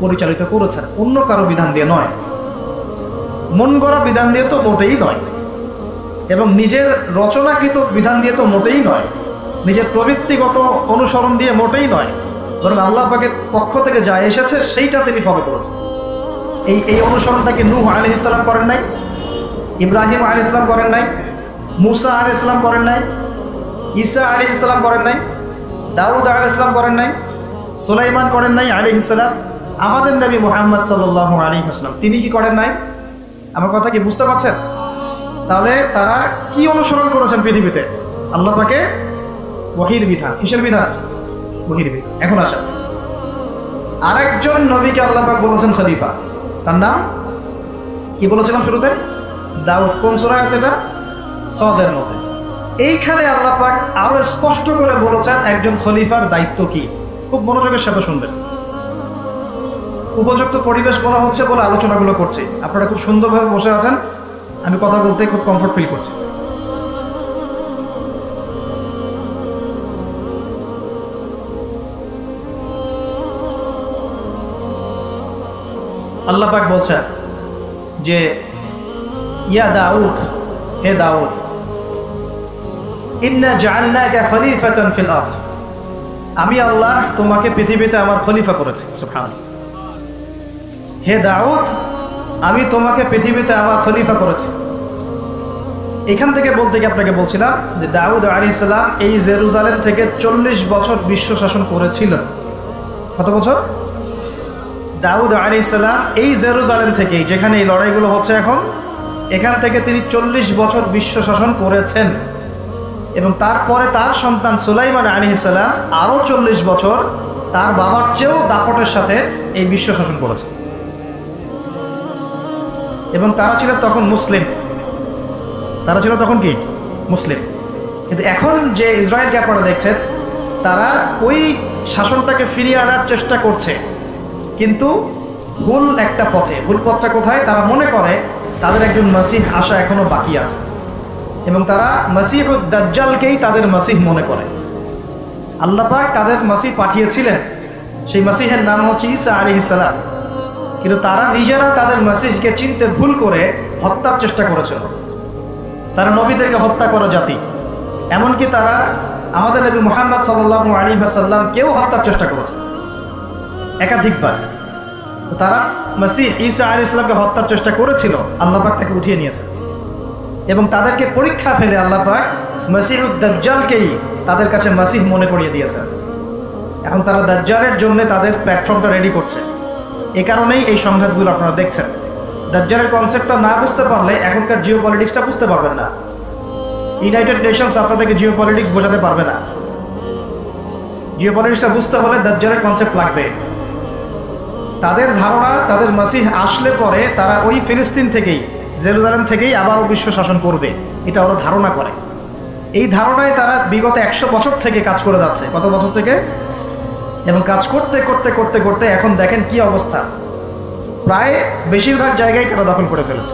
পরিচালিত করেছেন, অন্য কারো বিধান দিয়ে নয়, মন গড়া বিধান দিয়ে তো মোটেই নয়, এবং নিজের রচনাকৃত বিধান দিয়ে তো মোটেই নয়, নিজের প্রবৃত্তিগত অনুসরণ দিয়ে মোটেই নয়, বরং আল্লাহ পাকের পক্ষ থেকে যা এসেছে সেইটা তিনি ফলো করেছেন। এই অনুসরণটাকে নূহ আলাইহিস সালাম করেন নাই, ইব্রাহিম আলাইহিস সালাম করেন নাই, মুসা আলাইহিস সালাম করেন নাই, ঈসা আলাইহিস সালাম করেন নাই, দাউদ আলাইহিস সালাম করেন নাই, সুলাইমান করেন নাই আলাইহিস সালাম। আমাদের নবী মুহাম্মদ সাল্লাল্লাহু আলাইহি ওয়াসাল্লাম তিনি কি করেন নাই? আমার কথা কি বুঝতে পারছেন? তাহলে তারা কি অনুসরণ করেছেন পৃথিবীতে? আল্লাহ পাকের ওহীর বিধান। কিসের বিধান? ওহীর বিধান। এখন আসেন, আরেকজন নবীকে আল্লাহ পাক বলেছেন খলিফা, তার নাম কি বলেছিলাম শুরুতে? দাউদ। কোন সূরায় আছে এটা? সদের মধ্যে। এইখানে আল্লাহ পাক আরো স্পষ্ট করে বলেছেন একজন খলিফার দায়িত্ব কি। খুব মনোযোগের সাথে শুনবেন। উপযুক্ত পরিবেশ বলা হচ্ছে বলে আলোচনাগুলো করছি, আপনারা খুব সুন্দরভাবে বসে আছেন, আমি কথা বলতে খুব কমফর্ট ফিল করছি। আল্লাহ পাক বলছেন যে ইয়া দাউদ, হে দাউদ, ইন্না জাআলনাকা খলিফাতান ফিল আরদ, আমি আল্লাহ তোমাকে পৃথিবীতে আমার খলিফা করেছি। সুবহানাল্লাহ। হে দাউদ, আমি তোমাকে পৃথিবীতে আমার খলিফা করেছি। এখান থেকে বলতে গিয়ে আপনাকে বলছিলাম যে দাউদ আলাইহিস সালাম এই জেরুজালেম থেকে 40 বছর বিশ্ব শাসন করেছিলেন। কত বছর? দাউদ আলাইহিস সালাম এই জেরুজালেম থেকে, যেখানে এই লড়াইগুলো হচ্ছে এখন, এখান থেকে তিনি 40 বছর বিশ্ব শাসন করেছেন, এবং তারপরে তার সন্তান সুলাইমান আলাইহিস সালাম আরও 40 বছর তার বাবার চেয়েও দাপটের সাথে এই বিশ্ব শাসন করেছে, এবং তারা ছিল তখন মুসলিম। তারা ছিল তখন কি? মুসলিম। কিন্তু এখন যে ইসরায়েলকে আপনারা দেখছেন, তারা ওই শাসনটাকে ফিরিয়ে আনার চেষ্টা করছে, কিন্তু ভুল একটা পথে। ভুল পথটা কোথায়? তারা মনে করে তাদের একজন মাসিহ আসা এখনো বাকি আছে, এবং তারা মাসিহুদ দাজ্জালকেই তাদের মাসিহ মনে করে। আল্লাহ পাক তাদের মাসিহ পাঠিয়েছিলেন, সেই মাসিহের নাম হচ্ছে ঈসা আলাইহিস সালাম, কিন্তু তারা নিজেরা তাদের মাসিহকে চিনতে ভুল করে হত্যার চেষ্টা করেছিল। তারা নবীদেরকে হত্যা করা জাতি, এমনকি তারা আমাদের নবী মুহাম্মদ সাল্লাল্লাহু আলাইহি ওয়াসাল্লামকেও হত্যার চেষ্টা করেছে একাধিকবার। তারা মাসিহ ঈসা আলাইহিস সালামকে হত্যার চেষ্টা করেছিল, আল্লাহ পাক তাকে উঠিয়ে নিয়েছে, এবং তাদেরকে পরীক্ষা ফেলে আল্লাহ পাক মাসিহুদ দাজ্জালকেই তাদের কাছে মাসিহ মনে করিয়ে দিয়েছে। এখন তারা দাজ্জালের জন্য তাদের প্ল্যাটফর্মটা রেডি করছে। এ কারণেই এই সংঘাতগুলো আপনারা দেখছেন। দাজ্জালের কনসেপ্টটা না বুঝতে পারলে এখনকার জিও পলিটিক্সটা বুঝতে পারবেন না। ইউনাইটেড নেশনস আপনাদেরকে জিও পলিটিক্স বোঝাতে পারবে না। জিও পলিটিক্সটা বুঝতে হলে দাজ্জালের কনসেপ্ট লাগবে। তাদের ধারণা তাদের মাসিহ আসলে পরে তারা ওই ফিলিস্তিন থেকেই, জেরুজালেম থেকেই আবারও বিশ্ব শাসন করবে, এটা ওরা ধারণা করে। এই ধারণায় তারা বিগত 100 বছর থেকে কাজ করে যাচ্ছে। কত বছর থেকে? এবং কাজ করতে করতে করতে করতে এখন দেখেন কি অবস্থা। প্রায় বেশিরভাগ জায়গায় তারা দখল করে ফেলেছে।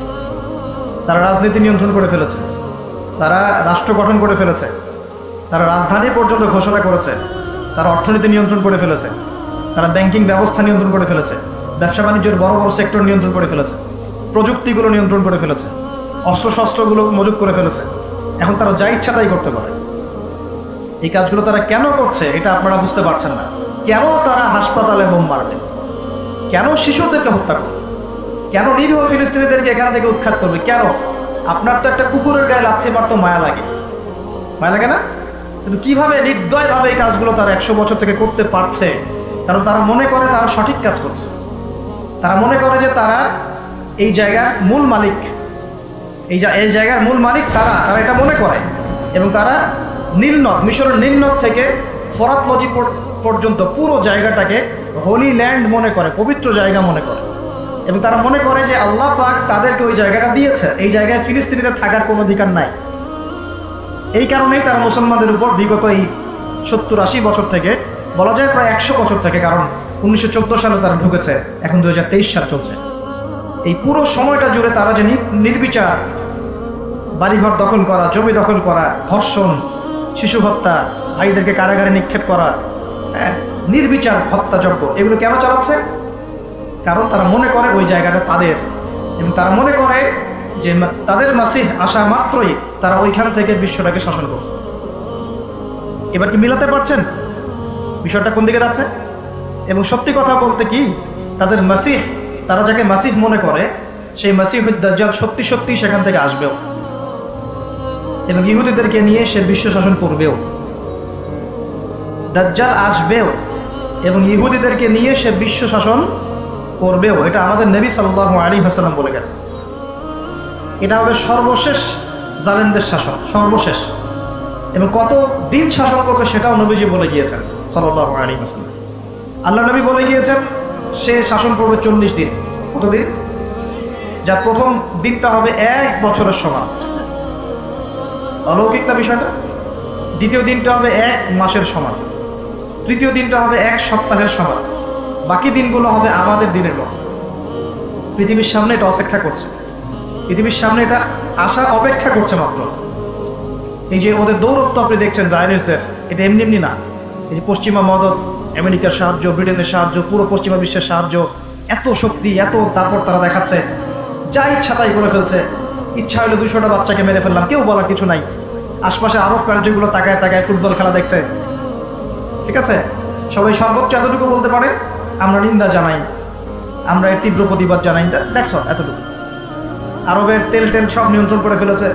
তারা রাজনীতি নিয়ন্ত্রণ করে ফেলেছে, তারা রাষ্ট্র গঠন করে ফেলেছে, তারা রাজধানী পর্যন্ত ঘোষণা করেছে, তারা অর্থনীতি নিয়ন্ত্রণ করে ফেলেছে, তারা ব্যাংকিং ব্যবস্থা নিয়ন্ত্রণ করে ফেলেছে, ব্যবসা বাণিজ্যের বড় বড় সেক্টর নিয়ন্ত্রণ করে ফেলেছে, প্রযুক্তিগুলো নিয়ন্ত্রণ করে ফেলেছে, অস্ত্রশস্ত্রগুলো মজুত করে ফেলেছে। এখন তারা যা ইচ্ছা তাই করতে পারে। এই কাজগুলো তারা কেন করছে এটা আপনারা বুঝতে পারছেন না। কেন তারা হাসপাতালে বোম মারবে? কেন শিশুদেরকে হত্যা করবে? কেন নিরীহ ফিলিস্তিনিদেরকে এখান থেকে উৎখাত করবে? কেন? আপনার তো একটা কুকুরের গায়ে লাথি মারতে মায়া লাগে, মায়া লাগে না? কিন্তু কিভাবে নির্দয়ভাবে এই কাজগুলো তারা 100 বছর থেকে করতে পারছে? কারণ তারা মনে করে তারা সঠিক কাজ করছে। তারা মনে করে যে তারা এই জায়গার মূল মালিক, এই জায়গার মূল মালিক তারা এটা মনে করে। এবং তারা নীলনদ, মিশরের নীলনদ থেকে ফরাত নদী পর্যন্ত পুরো জায়গাটাকে হোলি ল্যান্ড মনে করে, পবিত্র জায়গা মনে করে। এবং তারা মনে করে যে আল্লাহ পাক তাদেরকে ওই জায়গাটা দিয়েছে, এই জায়গায় ফিলিস্তিনিদের থাকার কোনো অধিকার নাই। এই কারণেই তারা মুসলমানদের উপর বিগত এই 70-80 বছর থেকে, বলা যায় প্রায় 100 বছর থেকে, কারণ 1914 সালে তারা ঢুকেছে, এখন 2023 সাল চলছে, এই পুরো সময়টা জুড়ে তারা যে নির্বিচার বাড়িঘর দখল করা, জমি দখল করা, ধর্ষণ, শিশু হত্যা, ভাইদেরকে কারাগারে নিক্ষেপ করা, নির্বিচার হত্যাযজ্ঞ, এগুলো কেন চালাচ্ছে? কারণ তারা মনে করে ওই জায়গাটা তাদের, এবং তারা মনে করে যে তাদের মাসিহ আসা মাত্রই তারা ওইখান থেকে বিশ্বটাকে শাসন করবে। এবার কি মিলাতে পারছেন বিষয়টা কোন দিকে যাচ্ছে? এবং সত্যি কথা বলতে কি, তাদের মাসিহ, তারা যাকে মাসিহ মনে করে, সেই মাসিহুদ দাজ্জাল সত্যি সত্যি সেখান থেকে আসবেও এবং ইহুদিদেরকে নিয়ে সে বিশ্ব শাসন করবেও। দাজ্জাল আসবেও এবং ইহুদিদেরকে নিয়ে সে বিশ্ব শাসন করবেও। এটা আমাদের নবী সাল্লাল্লাহু আলাইহি ওয়াসাল্লাম বলে গেছে। এটা হবে সর্বশেষ জালেমদের শাসন, সর্বশেষ। এবং কত দিন শাসন করবে সেটাও নবীজি বলে গিয়েছেন সাল্লাল্লাহু আলাইহি ওয়াসাল্লাম। আল্লাহ নবী বলে গিয়েছেন সে শাসন করবে 40 দিন। কতদিন? যার প্রথম দিনটা হবে 1 বছরের সমান, অলৌকিক না বিষয়টা? দ্বিতীয় দিনটা হবে 1 মাসের সমান, তৃতীয় দিনটা হবে 1 সপ্তাহের সমান, বাকি দিনগুলো হবে আমাদের দিনের মতো। পৃথিবীর সামনে এটা অপেক্ষা করছে, পৃথিবীর সামনে এটা আসা অপেক্ষা করছে মাত্র। এই যে ওদের দৌরত্ব আপনি দেখছেন জায়নিস্টদের, এটা এমনি এমনি না। এই যে পশ্চিমা মদত, আমেরিকার সাহায্য, ব্রিটেনের সাহায্য, পুরো পশ্চিমা বিশ্বের সাহায্য, এত শক্তি, এত তারপর তারা দেখাচ্ছে, যা ইচ্ছা তাই করে ফেলছে। ইচ্ছা হলে 200টা বাচ্চাকে মেরে ফেললাম, কেউ বলার কিছু নাই। আশপাশে আরব কান্ট্রিগুলো তাকায় তাকায় ফুটবল খেলা দেখছে, ঠিক আছে? সবাই সর্বোচ্চ এতটুকু বলতে পারে আমরা নিন্দা জানাই, আমরা এর তীব্র প্রতিবাদ জানাই, দেখছো এতটুকু। আরবের তেল সব নিয়ন্ত্রণ করে ফেলেছে,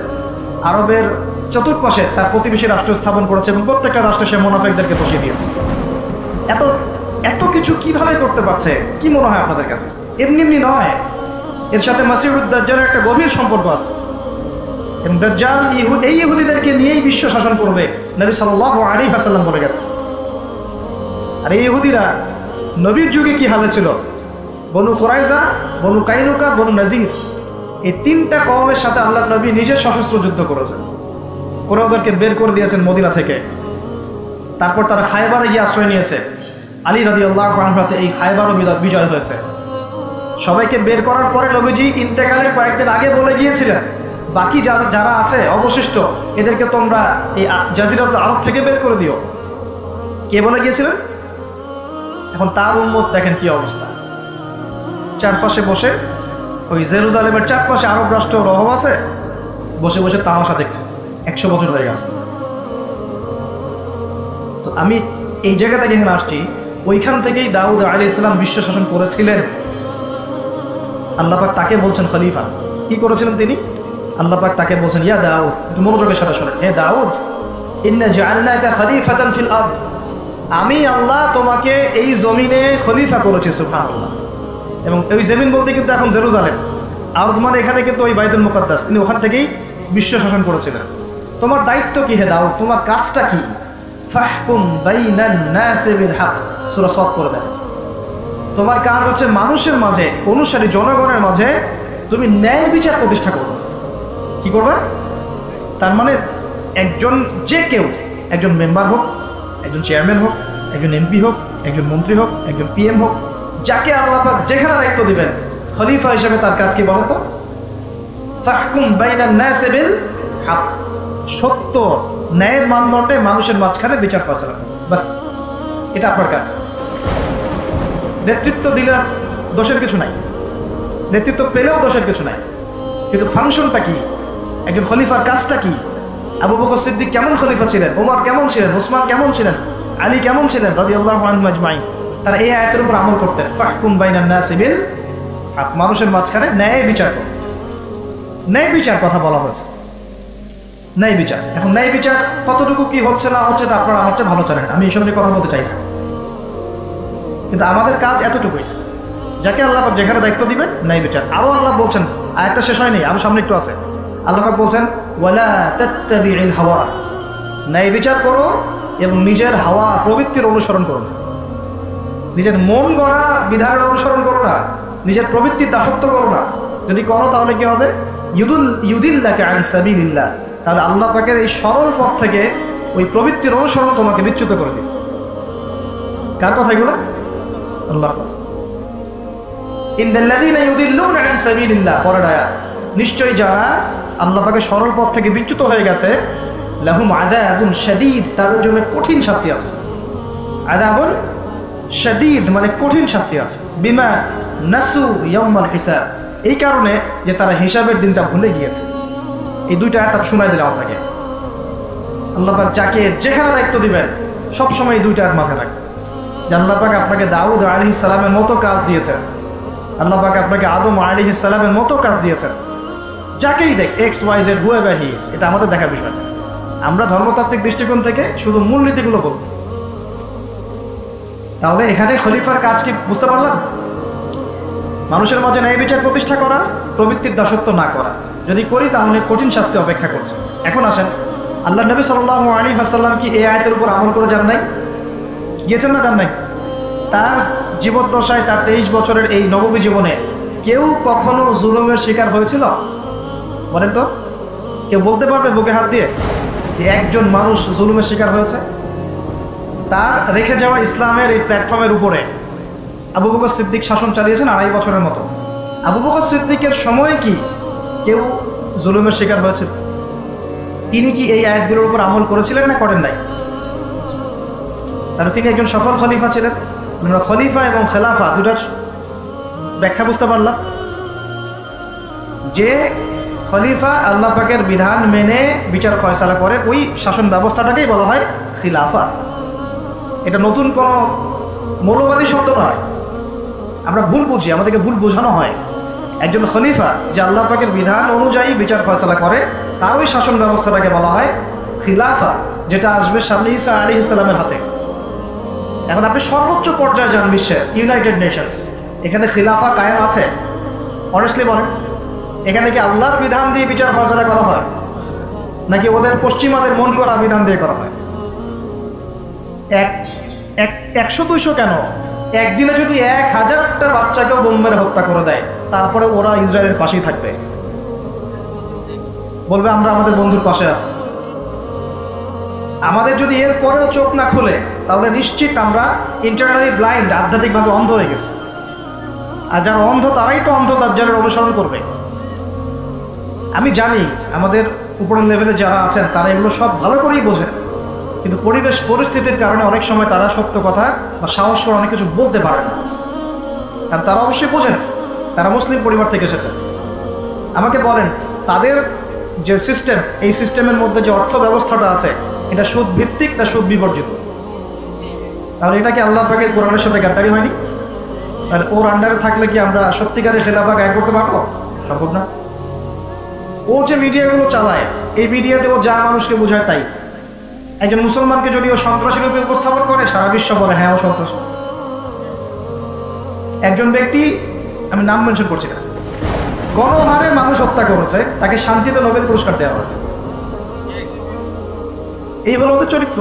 আরবের চতুর্পাশে তার প্রতিবেশী রাষ্ট্র স্থাপন করেছে এবং প্রত্যেকটা রাষ্ট্রে সে মুনাফিকদেরকে বসিয়ে দিয়েছে। এত এত কিছু কিভাবে করতে পারছে? কি মনে হয় আপনাদের কাছে? এমনি এমনি নয়, এর সাথে মাসিহুদ দাজ্জালের একটা গভীর সম্পর্ক আছে। এবং দাজ্জাল এই ইহুদিদেরকে নিয়েই বিশ্ব শাসন করবে, নবী সাল্লাল্লাহু আলাইহি ওয়াসাল্লাম বলে গেছে। আর এই ইহুদিরা নবীর যুগে কি হালে ছিল? বনু কুরাইজা, বনু কাইনুকা, বনু নাজির, এই 3টা কওমের সাথে আল্লাহ নবী নিজে সশস্ত্র যুদ্ধ করেছেন, করে ওদেরকে বের করে দিয়েছেন মদিনা থেকে। তারপর তারা খায়বারে গিয়ে আশ্রয় নিয়েছে। আলী রাদিয়াল্লাহু আনহু এই খায়বারও বিজয় হয়েছে। সবাইকে বের করার পরে নবীজি ইন্তেকালের কয়েকদিন আগে বলে গিয়েছিলেন, বাকি যারা আছে অবশিষ্ট, এদেরকে তোমরা এই জাজিরাতুল আরব থেকে বের করে দিও। কে বলে গিয়েছিলেন? এখন তার উম্মত দেখেন কি অবস্থা। চারপাশে বসে, ওই জেরুজালেমের চারপাশে আরব রাষ্ট্র রহম আছে, বসে বসে তামাশা দেখছে। 100 বছর হয়ে গেল। তো আমি এই জায়গা থেকে এখানে আসছি, ওইখান থেকেই দাউদ আলাইহিস সালাম বিশ্ব শাসন করেছিলেন। আল্লাহ পাক তাকে বলছেন খলিফা। কি করেছিলেন তিনি? আল্লাহ পাক তাকে বলছেন, ইয়া দাউদ, একটু মনোযোগের সাথে শোনেন, হে দাউদ, ইন্না জাআলনাকা খলিফাতান ফিল আরদ, আমি আল্লাহ তোমাকে এই জমিনে খলিফা করেছি। সুবহানাল্লাহ। এবং ওই জমিন বলতে কিন্তু এখন জেরুজালেম, আর তোমার এখানে কিন্তু ওই বাইতুল মুকাদ্দাস, তিনি ওখান থেকেই বিশ্ব শাসন করেছিলেন। তোমার দায়িত্ব কি হে দাউদ, তোমার কাজটা কি? ফাহকুম বাইনান নাসি বিল হক, সূরা সাদ করে দেন। তোমার কাজ হচ্ছে মানুষের মাঝে, অনুসারী জনগণের মাঝে তুমি ন্যায় বিচার প্রতিষ্ঠা করবে। কি করবে? তার মানে একজন যে কেউ, একজন মেম্বার হোক, একজন চেয়ারম্যান হোক, একজন এমপি হোক, একজন মন্ত্রী হোক, একজন পিএম হোক, যাকে আল্লাহ পাক যেখানে দায়িত্ব দিবেন, খলিফা হিসেবে তার কাজ কি বলতো? ফাহকুম বাইনান নাসি বিল হক, সত্য ন্যায়ের মানদণ্ডে মানুষের মাঝখানে বিচার ফয়সালা করবে, বাস, এটা আপনার কাজ। নেতৃত্ব দিলে দোষের কিছু নাই, নেতৃত্ব পেলেও দোষের কিছু নাই, কিন্তু ফাংশনটা কি? একজন খলিফার কাজটা কি? আবু বকর সিদ্দিক কেমন খলিফা ছিলেন, ওমর কেমন ছিলেন, ওসমান কেমন ছিলেন, আলী কেমন ছিলেন রাদিয়াল্লাহু আনহুম আজমাইন? তারা এই আয়াতের উপর আমল করতেন, ফাহকুম বাইনান নাসি বিল হক, মানুষের মাঝখানে ন্যায় বিচার করো। ন্যায় বিচার কথা বলা হয়েছে, ন্যায় বিচার। এখন ন্যায় বিচার কতটুকু কি হচ্ছে না হচ্ছে এটা আপনারা আমার চেয়ে ভালো জানেন, আমি এই সঙ্গে কথা বলতে চাই না, কিন্তু আমাদের কাজ এতটুকুই, যাকে আল্লাহ পাক যেখানে দায়িত্ব দিবেন ন্যায় বিচার। আরো আল্লাহ বলছেন, আয়াতটা শেষ হয়নি, আরো সামনে একটু আছে, আল্লাহ পাক বলছেন ওয়ালা তাত্তাবিউল হাওয়া, ন্যায় বিচার করো এবং নিজের হাওয়া প্রবৃত্তির অনুসরণ করো না, নিজের মন গড়া বিধানের অনুসরণ করো না, নিজের প্রবৃত্তির দাসত্ব করো না। যদি করো তাহলে কি হবে? ইউদিল্লাকা আন সাবিলিল্লাহ, তাহলে আল্লাহ পাকের এই সরল পথ থেকে ওই প্রবৃত্তির অনুসরণ তোমাকে বিচ্যুত করে দিবে। কার কথা এগুলো? আল্লাহর কথা। ইন্নাল্লাযীনা ইউদিল্লুনা আন সাবিলিল্লাহ, পরের আয়াত, নিশ্চয়ই যারা আল্লাহ পাকের সরল পথ থেকে বিচ্যুত হয়ে গেছে, লাহুম আযাবুন শাদীদ, তাদের জন্য কঠিন শাস্তি আছে। আযাবুন শাদীদ মানে কঠিন শাস্তি আছে। বিমা নাসু ইয়াউমাল হিসাব, এই কারণে যে তারা হিসাবের দিনটা ভুলে গিয়েছে। এই দুইটা আয়াত শোনাই দিলাম আপনাকে। আল্লাহ পাক যাকে যেখানে দায়িত্ব দিবেন সবসময় এই দুইটা আয়াত মাথায় রাখবেন। যে আল্লাহ পাক আপনাকে দাউদ আলাইহিস সালামের মতো কাজ দিয়েছেন, আল্লাহ পাক আপনাকে আদম আলাইহিস সালামের মতো কাজ দিয়েছেন। যাকেই দেখ, X Y Z whoever he is, এটা আমাদের দেখার বিষয় না। আমরা ধর্মতাত্ত্বিক দৃষ্টিকোণ থেকে শুধু মূলনীতিগুলো বলব। তাহলে এখানে খলিফার কাজ কি বুঝতে পারলাম? মানুষের মাঝে ন্যায় বিচার প্রতিষ্ঠা করা, প্রবৃত্তির দাসত্ব না করা। যদি করি তাহলে কঠিন শাস্তি অপেক্ষা করছে। এখন আসেন, আল্লাহ নবী সাল্লাল্লাহু আলাইহি ওয়াসাল্লাম কি এই আয়াতের উপর আমল করে যান নাই? গিয়েছেন না যান নাই? তার জীবদ্দশায়, তার 23 বছরের এই নববী জীবনে কেউ কখনো জুলুমের শিকার হয়েছিল? বলেন তো, কেউ বলতে পারবে বুকে হাত দিয়ে যে একজন মানুষ জুলুমের শিকার হয়েছে? তার রেখে যাওয়া ইসলামের এই প্ল্যাটফর্মের উপরে আবু বকর সিদ্দিক শাসন চালিয়েছেন 2.5 বছরের মতো। আবু বকর সিদ্দিকের সময় কি কেউ জুলুমের শিকার হয়েছে? তিনি কি এই আয়াতগুলোর উপর আমল করেছিলেন না করেন নাই? তাহলে তিনি একজন সফল খলিফা ছিলেন। আমরা খলিফা এবং খেলাফা দুটার ব্যাখ্যা বুঝতে পারলাম। যে খলিফা আল্লাহ পাকের বিধান মেনে বিচার ফয়সালা করে, ওই শাসন ব্যবস্থাটাকেই বলা হয় খিলাফা। এটা নতুন কোনো মৌলবাদী শব্দ নয়, আমরা ভুল বুঝি, আমাদেরকে ভুল বোঝানো হয়। একজন খলিফা যে আল্লাহ পাকের বিধান অনুযায়ী বিচার ফয়সালা করে, তার ওই শাসন ব্যবস্থাটাকে বলা হয় খিলাফা, যেটা আসবে সামনে ঈসা আলাইহিস সালামের হাতে। এখন আপনি সর্বোচ্চ পর্যায়ে যান বিশ্বের, ইউনাইটেড নেশনস, এখানে খিলাফা কায়েম আছে? অনেস্টলি বলেন, এখানে কি আল্লাহর বিধান দিয়ে বিচার ফয়সালা করা হয়, নাকি ওদের পশ্চিমাদের মন করা বিধান দিয়ে করা হয়? 100-200 কেন, একদিনে যদি 1000টা বাচ্চাকেও বোম মেরে হত্যা করে দেয়, তারপরে ওরা ইসরায়েলের পাশেই থাকবে, বলবে আমরা আমাদের বন্ধুর পাশে আছি। আমাদের যদি এর পরেও চোখ না খুলে, তাহলে নিশ্চিত আমরা ইন্টারনালি ব্লাইন্ড, আধ্যাত্মিকভাবে অন্ধ হয়ে গেছি। আর যারা অন্ধ তারাই তো অন্ধ দাজ্জালের অনুসরণ করবে। আমি জানি আমাদের উপরের লেভেলে যারা আছেন তারা এগুলো সব ভালো করেই বোঝেন, কিন্তু পরিবেশ পরিস্থিতির কারণে অনেক সময় তারা সত্য কথা বা সাহস করে অনেক কিছু বলতে পারেন না। কারণ তারা অবশ্যই বোঝেন, তারা মুসলিম পরিবার থেকে এসেছেন। আমাকে বলেন, তাদের যে সিস্টেম, এই সিস্টেমের মধ্যে যে অর্থ ব্যবস্থাটা আছে, এটা সুদ ভিত্তিক না সুদ বিবর্জিত? তাহলে এটা কি আল্লাহ পাকের কোরআনের সাথে গাদ্দারি হয়নি? তাহলে ওর আন্ডারে থাকলে কি আমরা সত্যিকারের খেলাফা গায়ে করতে পারবো? সম্ভব না। ও যে মিডিয়াগুলো চালায়, এই মিডিয়াতে ও যা মানুষকে বোঝায় তাই। একজন মুসলমানকে যদি ও সন্ত্রাসী রূপে উপস্থাপন করে, সারা বিশ্ব বলে হ্যাঁ ও সন্ত্রাসী। একজন ব্যক্তি আমি নাম মেনশন করছি না, গণহারে মানুষ হত্যা করেছে, তাকে শান্তিতে নোবেল পুরস্কার দেওয়া হয়েছে। এই হলো ওদের চরিত্র।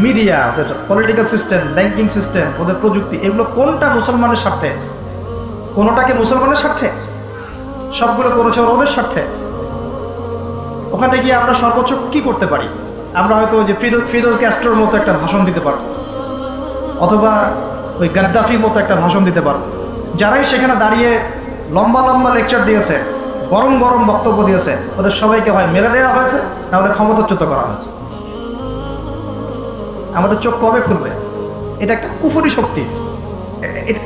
মিডিয়া, ওদের পলিটিক্যাল সিস্টেম, ব্যাংকিং সিস্টেম, ওদের প্রযুক্তি, এগুলো কোনটা মুসলমানের স্বার্থে? কোনোটাকে মুসলমানের স্বার্থে? সবগুলো করেছে ওদের স্বার্থে। ওখানে গিয়ে আমরা সর্বোচ্চ কি করতে পারি? আমরা হয়তো ওই যে ফিদেল ক্যাস্ট্রোর মতো একটা ভাষণ দিতে পারব, অথবা ওই গাদ্দাফির মতো একটা ভাষণ দিতে পারব। যারাই সেখানে দাঁড়িয়ে লম্বা লম্বা লেকচার দিয়েছে, গরম গরম বক্তব্য দিয়েছে, ওদের সবাইকে হয় মেরে দেওয়া হয়েছে, না ওদের ক্ষমতাচ্যুত করা হয়েছে। আমাদের চোখ কবে খুলবে? এটা একটা কুফরি শক্তি।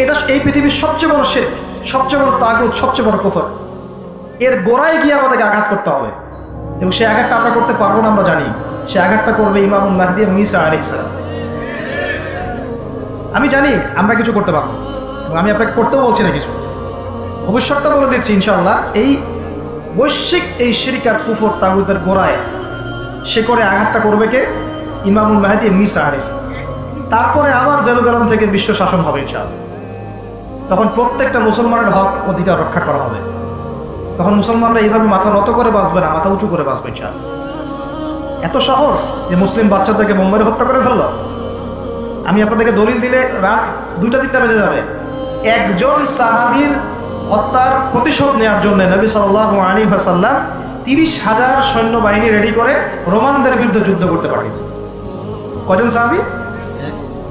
এটা এই পৃথিবীর সবচেয়ে বড় শিরক, সবচেয়ে বড় তাগুত, সবচেয়ে বড় কুফর। এর গোড়ায় গিয়ে আমাদেরকে আঘাত করতে হবে, এবং সেই আঘাতটা আমরা করতে পারবো না, আমরা জানি। সে আঘাতটা করবে ইমামুল মাহদী এবং ঈসা আলাইহিস সালাম। আমি জানি আমরা কিছু করতে পারবো, এবং আমি আপনাকে করতেও বলছি না কিছু, ভবিষ্যৎটা বলে দিচ্ছি ইনশাআল্লাহ। এই বৈশ্বিক এই শিরক আর কুফর তাগুতের গোড়ায় সে করে আঘাতটা করবে কে? ইমামুল মাহদী এবং ঈসা আলাইহিস সালাম। তারপরে আবার জেরুজালেম থেকে বিশ্ব শাসন হবে ইনশাআল্লাহ। তখন প্রত্যেকটা মুসলমানের হক অধিকার রক্ষা করা হবে। তখন মুসলমানরা এইভাবে মাথা নত করে বাঁচবে না, মাথা উঁচু করে বাঁচবে ইনশাআল্লাহ। এত সহজ যে মুসলিম বাচ্চাদেরকে বোম্বাই হত্যা করে ফেললো। আমি আপনাদেরকে দলিল দিলে রাত 2টা-3টা বেজে যাবে। একজন সাহাবীর হত্যার প্রতিশোধ নেওয়ার জন্য নবী সাল্লাল্লাহু আলাইহি ওয়াসাল্লাম 30,000 সৈন্যবাহিনী রেডি করে রোমানদের বিরুদ্ধে যুদ্ধ করতে পাঠিয়েছে। কজন সাহাবী?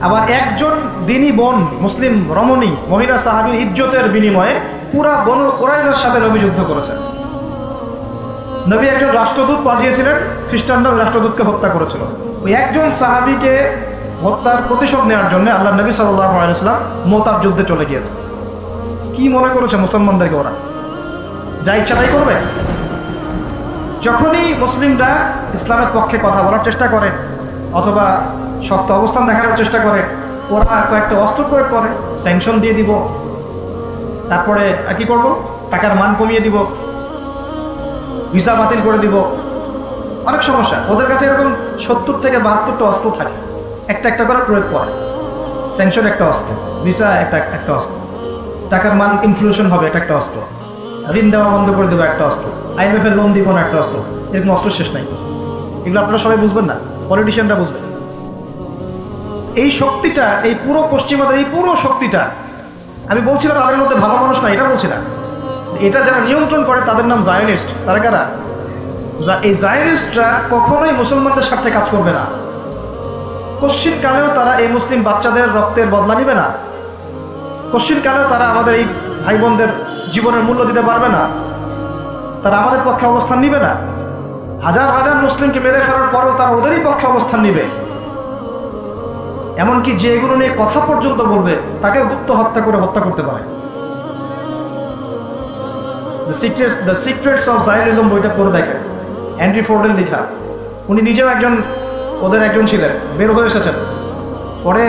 আবার একজন দিনী বোন, মুসলিম রমণী মহিলা সাহাবীর ইজ্জতের বিনিময়ে পুরা বনু কুরাইজার সাথে নবী যুদ্ধ করেছেন। নবী একজন রাষ্ট্রদূত পাঠিয়েছিলেন, খ্রিস্টানরা ওই রাষ্ট্রদূতকে হত্যা করেছিল। ওই একজন সাহাবীকে হত্যার প্রতিশোধ নেওয়ার জন্য আল্লাহ নবী সাল্লাল্লাহু আলাইহি ওয়াসাল্লাম মুতার যুদ্ধে চলে গিয়েছে। কি মনে করেছে মুসলমানদেরকে ওরা যা ইচ্ছা তাই করবে? যখনই মুসলিমরা ইসলামের পক্ষে কথা বলার চেষ্টা করে অথবা শক্ত অবস্থান দেখানোর চেষ্টা করে, ওরা কয়েকটা অস্ত্র প্রয়োগ করে, স্যাংশন দিয়ে দিব, তারপরে কি করব, টাকার মান কমিয়ে দিব, ভিসা বাতিল করে দিব। অনেক সমস্যা ওদের কাছে। এরকম 70 থেকে 72টা অস্ত্র থাকে, একটা একটা করে প্রয়োগ করে। স্যাংশন একটা অস্ত্র, ভিসা একটা অস্ত্র, টাকার মান ইনফ্লেশন হবে একটা অস্ত্র, ঋণ দেওয়া বন্ধ করে দেবো একটা অস্ত্র, IMF এর লোন দিব না একটা অস্ত্র। এরকম অস্ত্র শেষ নাই। এগুলো আপনারা সবাই বুঝবেন না, পলিটিশিয়ানরা বুঝবেন। এই শক্তিটা, এই পুরো পশ্চিমাদের এই পুরো শক্তিটা, আমি বলছিলাম তাদের মধ্যে ভালো মানুষ না, এটা বলছি না। এটা যারা নিয়ন্ত্রণ করে তাদের নাম জায়নিস্ট। তারা কারা? এই জায়নিস্টরা কখনোই মুসলমানদের স্বার্থে কাজ করবে না। কশ্চিন কালেও তারা এই মুসলিম বাচ্চাদের রক্তের বদলা নিবে না। কশ্চিন কালেও তারা আমাদের এই ভাই বোনদের জীবনের মূল্য দিতে পারবে না। তারা আমাদের পক্ষে অবস্থান নিবে না। হাজার হাজার মুসলিমকে মেরে ফেলার পরেও তারা ওদেরই পক্ষে অবস্থান নিবে। এমনকি যে এগুলো নিয়ে কথা পর্যন্ত বলবে তাকেও গুপ্ত হত্যা করে হত্যা করতে পারে। দ্য সিক্রেটস অফ জায়নিজম বইটা পড়ে দেখেন, হেনরি ফোর্ডের লেখা। উনি নিজেও ওদের একজন ছিলেন, বের হয়ে এসেছেন, পরে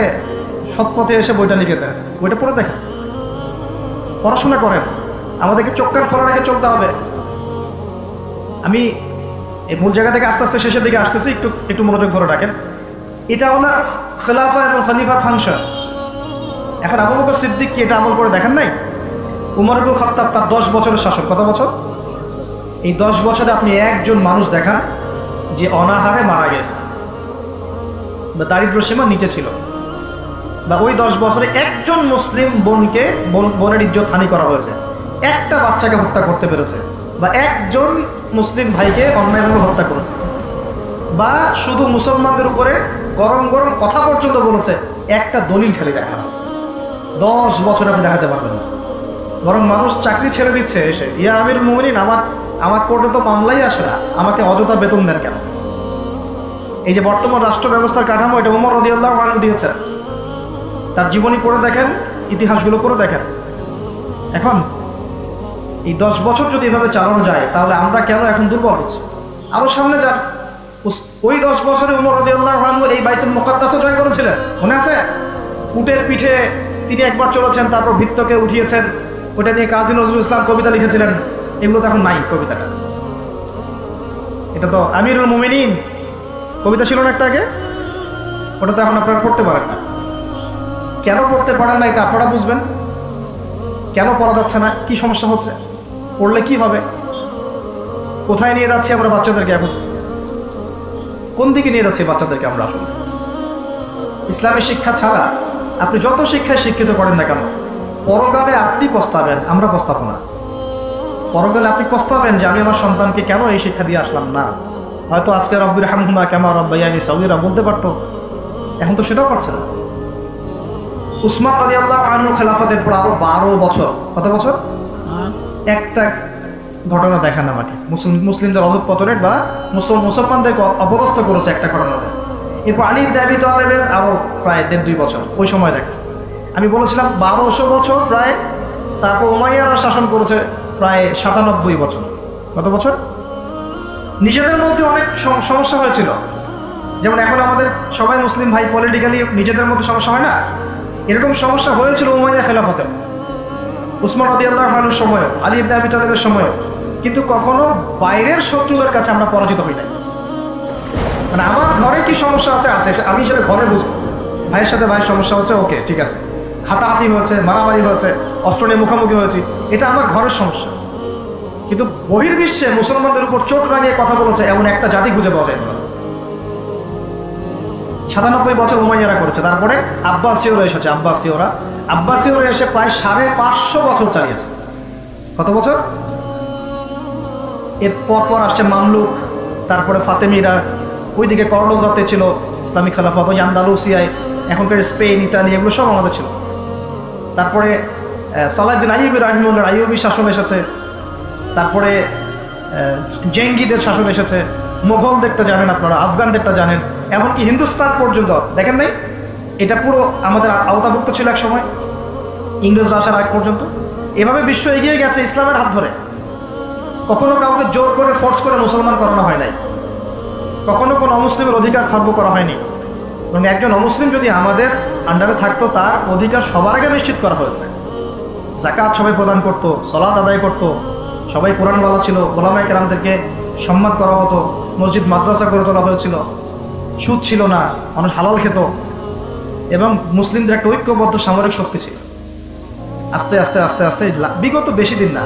সৎপথে এসে বইটা লিখেছেন। বইটা পড়ে দেখেন, পড়াশোনা করেন। আমাদেরকে চোখ কান খোলা রেখে চলতে হবে। আমি এই মূল জায়গা থেকে আস্তে আস্তে শেষের দিকে আসতেছি, একটু মনোযোগ ধরে রাখেন। এটা হলো খেলাফা এবং খলিফার ফাংশন। এখন আবু বকর সিদ্দিক কি এটা আমল করে দেখেন নাই? উমর ইবনুল খাত্তাব তার 10 বছরের শাসন, কত বছর? এই 10 বছরে আপনি একজন মানুষ দেখান যে অনাহারে মারা গেছে বা দারিদ্র সীমার নিচে ছিল, বা ওই 10 বছরে একজন মুসলিম বোনের ইজ্জত হানি করা হয়েছে, একটা বাচ্চাকে হত্যা করতে পেরেছে, বা একজন মুসলিম ভাইকে অন্যায়ভাবে হত্যা করেছে, বা শুধু মুসলমানদের উপরে গরম গরম কথা পর্যন্ত বলেছে, একটা দলিল খালি দেখা 10 বছর আপনি দেখাতে পারবেন না। বরং মানুষ চাকরি ছেড়ে দিচ্ছে এসে, ইয়া আমিরুল মুমিনিন, আমার কোর্টে তো মামলাই আসে না, আমাকে অযথা বেতন দেন কেন? এই যে বর্তমান রাষ্ট্র ব্যবস্থার কাঠামো, এটা ওমর রাদিয়াল্লাহু আনহু দিয়েছেন। তার জীবনী পড়ে দেখেন, ইতিহাসগুলো পড়ে দেখেন। এখন এই 10 বছর যদি এভাবে চালানো যায়, তাহলে আমরা কেন এখন দুর্বল হচ্ছি? আরো সামনে যান, ওই 10 বছরে ওমর রাদিয়াল্লাহু আনহু এই বাইতুল মুকাদ্দাসও জয় করেছিলেন, মনে আছে? উটের পিঠে তিনি একবার চলেছেন, তারপর ভিত্তকে উঠিয়েছেন। ওটা নিয়ে কাজী নজরুল ইসলাম কবিতা লিখেছিলেন। এগুলো তো এখন নাই। কবিতাটা, এটা তো আমিরুল মুমিনিন কবিতা ছিল না একটা আগে, ওটা তো এখন আপনারা পড়তে পারেন না। কেন পড়তে পারেন না এটা আপনারা বুঝবেন। কেন পড়া যাচ্ছে না, কি সমস্যা হচ্ছে, পড়লে কি হবে, কোথায় নিয়ে যাচ্ছি আমরা বাচ্চাদেরকে, এখন কোন দিকে নিয়ে যাচ্ছি বাচ্চাদেরকে আমরা? আসলে ইসলামের শিক্ষা ছাড়া আপনি যত শিক্ষায় শিক্ষিত করেন না কেন, পরকালে আপনি পস্তাবেন, আমরা পস্তাবো না। পরকালে আপনি পস্তাবেন যে আমি আমার সন্তানকে কেন এই শিক্ষা দিয়ে আসলাম না। হয়তো আজকে রব্বির হামহুমা কামা রাব্বায়ানি সগীরা বলতে পারতো, এখন তো সেটাও পারছে না। উসমান রাদিয়াল্লাহু আনহু খেলাফতের পর আরো 12 বছর, কত বছর? একটা ঘটনা দেখান আমাকে, মুসলিমদের অধঃপতনের বা মুসলমানদেরকে অপদস্থ করেছে একটা ঘটনা। এরপর আলী ইবনে আবি তালেবের আরো প্রায় 1.5-2 বছর, ওই সময় দেখেন। আমি বলেছিলাম 1200 বছর প্রায়। তারপর উমাইয়ারা শাসন করেছে প্রায় 97 বছর। কত বছর? নিজেদের মধ্যে অনেক সমস্যা হয়েছিল। যেমন এখন আমাদের সবাই মুসলিম ভাই, পলিটিক্যালি নিজেদের মধ্যে সমস্যা হয় না, এরকম সমস্যা হয়েছিল উমাইয়া খেলাফতে, উসমান রাদিয়াল্লাহু আনহুর সময়ও, আলী ইবনে আবি তালেবের সময়ও। কিন্তু কখনো বাইরের শত্রুদের কাছে আমরা পরাজিত হই না। মানে আমার ঘরে কি সমস্যা আছে আমি সেটা ঘরে বুঝবো। ভাইয়ের সাথে ভাইয়ের সমস্যা হচ্ছে, ওকে ঠিক আছে, হাতাহাতি হয়েছে, মারামারি হয়েছে, অস্ত্র নিয়ে মুখোমুখি হয়েছি, এটা আমার ঘরের সমস্যা। কিন্তু বহির্বিশ্বে মুসলমানদের উপর চোখ রাঙিয়ে কথা বলেছে এমন একটা জাতি খুঁজে পাওয়া যায় না। 97 বছর উমাইয়ারা করেছে। তারপরে আব্বাসীয়রা এসেছে, আব্বাসীয়রা এসে প্রায় 550 বছর চালিয়েছে। কত বছর? এর পর আসছে মামলুক, তারপরে ফাতেমিরা, ওইদিকে কর্ডোবাতে ছিল ইসলামিক খেলাফত, ওই আন্দালুসিয়ায়, এখনকার স্পেন, ইতালি, এগুলো সব আমাদের ছিল। তারপরে সালাহউদ্দিন আইয়ুবী রাহিমাহুল্লাহ আইয়ুবী শাসন এসেছে। তারপরে জেঙ্গিদের শাসন এসেছে। মোগলদেরটা জানেন আপনারা, আফগানদেরটা জানেন, এমনকি হিন্দুস্তান পর্যন্ত দেখেন নাই? এটা পুরো আমাদের আওতাভুক্ত ছিল এক সময়, ইংরেজরা আসার আগ পর্যন্ত। এভাবে বিশ্ব এগিয়ে গেছে ইসলামের হাত ধরে। কখনো কাউকে জোর করে ফোর্স করে মুসলমান করানো হয় নাই, কখনো কোনো অমুসলিমের অধিকার খর্ব করা হয়নি। এবং একজন অমুসলিম যদি আমাদের আন্ডারে থাকতো, তার অধিকার সবার আগে নিশ্চিত করা হয়েছে। যাকাত সবাই প্রদান করত, সালাত আদায় করত, সবাই কোরআনওয়ালা ছিল, ওলামায়ে কেরামদেরকে সম্মান করা হতো, মসজিদ মাদ্রাসা করে তোলা হয়েছিল, সুদ ছিল না, মানুষ হালাল খেত, এবং মুসলিমদের একটা ঐক্যবদ্ধ সামরিক শক্তি ছিল। আস্তে আস্তে আস্তে আস্তে বিগত বেশি দিন না,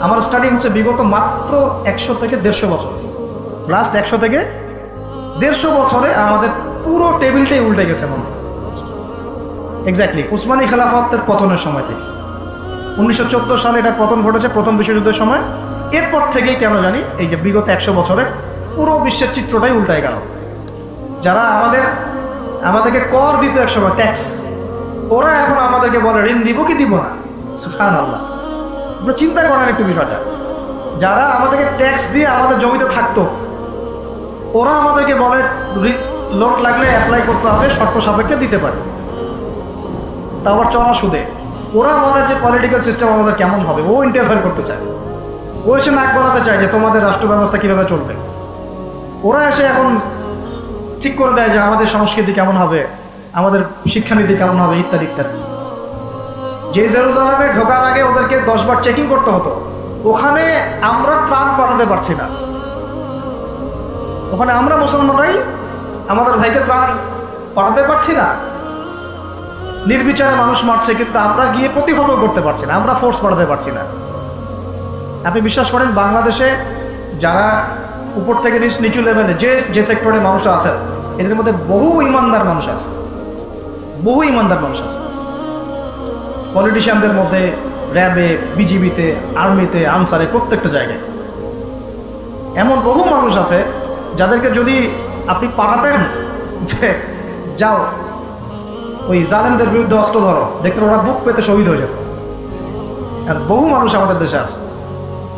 আমার স্টাডি হচ্ছে বিগত মাত্র 100 থেকে 150 বছর, লাস্ট 100 থেকে 150 বছরে আমাদের পুরো টেবিলটাই উল্টে গেছে। মনে এক্স্যাক্টলি উসমানী খেলাফতের পতনের সময় থেকে 1914 সালে এটা পতন ঘটেছে, প্রথম বিশ্বযুদ্ধের সময়। এরপর থেকেই কেন জানি এই যে বিগত 100 বছরে পুরো বিশ্বের চিত্রটাই উল্টায় গেল। যারা আমাদেরকে কর দিত এক সময়, ট্যাক্স, ওরা এখন আমাদেরকে বলে ঋণ দিব কি দিব না। সুবহানাল্লাহ, আপনারা চিন্তা করেন একটু বিষয়টা। যারা আমাদেরকে ট্যাক্স দিয়ে আমাদের জমিতে থাকতো, ওরা আমাদেরকে বলে লোন লাগলে অ্যাপ্লাই করতে হবে, শর্ত সাপেক্ষে দিতে পারে, তারপর চড়া সুদে। ওরা বলে যে পলিটিক্যাল সিস্টেম আমাদের কেমন হবে, ও ইন্টারফেয়ার করতে চায়, ও এসে নাক গলাতে চায় যে তোমাদের রাষ্ট্র ব্যবস্থা কীভাবে চলবে। ওরা এসে এখন ঠিক করে দেয় যে আমাদের সংস্কৃতি কেমন হবে, আমাদের শিক্ষানীতি কেমন হবে, ইত্যাদি ইত্যাদি। যে জেরুজালেমে ঢোকার আগে ওদেরকে 10 বার চেকিং করতে হতো, ওখানে আমরা ত্রাণ পাঠাতে পারছি না। ওখানে আমরা মুসলমানরাই আমাদের ভাইকে ত্রাণ পাঠাতে পারছি না। নির্বিচারে মানুষ মারছে, কিন্তু আমরা গিয়ে প্রতিহত করতে পারছি না, আমরা ফোর্স পাঠাতে পারছি না। আপনি বিশ্বাস করেন, বাংলাদেশে যারা উপর থেকে নিচু লেভেলে যে সেক্টরে মানুষ আছে, এদের মধ্যে বহু ইমানদার মানুষ আছে, বহু ইমানদার মানুষ আছে। পলিটিশিয়ানদের মধ্যে, র্যাবে, বিজিবিতে, আর্মিতে, আনসারে, প্রত্যেকটা জায়গায় এমন বহু মানুষ আছে যাদেরকে যদি আপনি পাঠাতেন যে যাও ওই জালেমদের বিরুদ্ধে অস্ত্র ধরো, দেখতে ওরা বুক পেতে শহীদ হয়ে যেত। আর বহু মানুষ আমাদের দেশে আছে,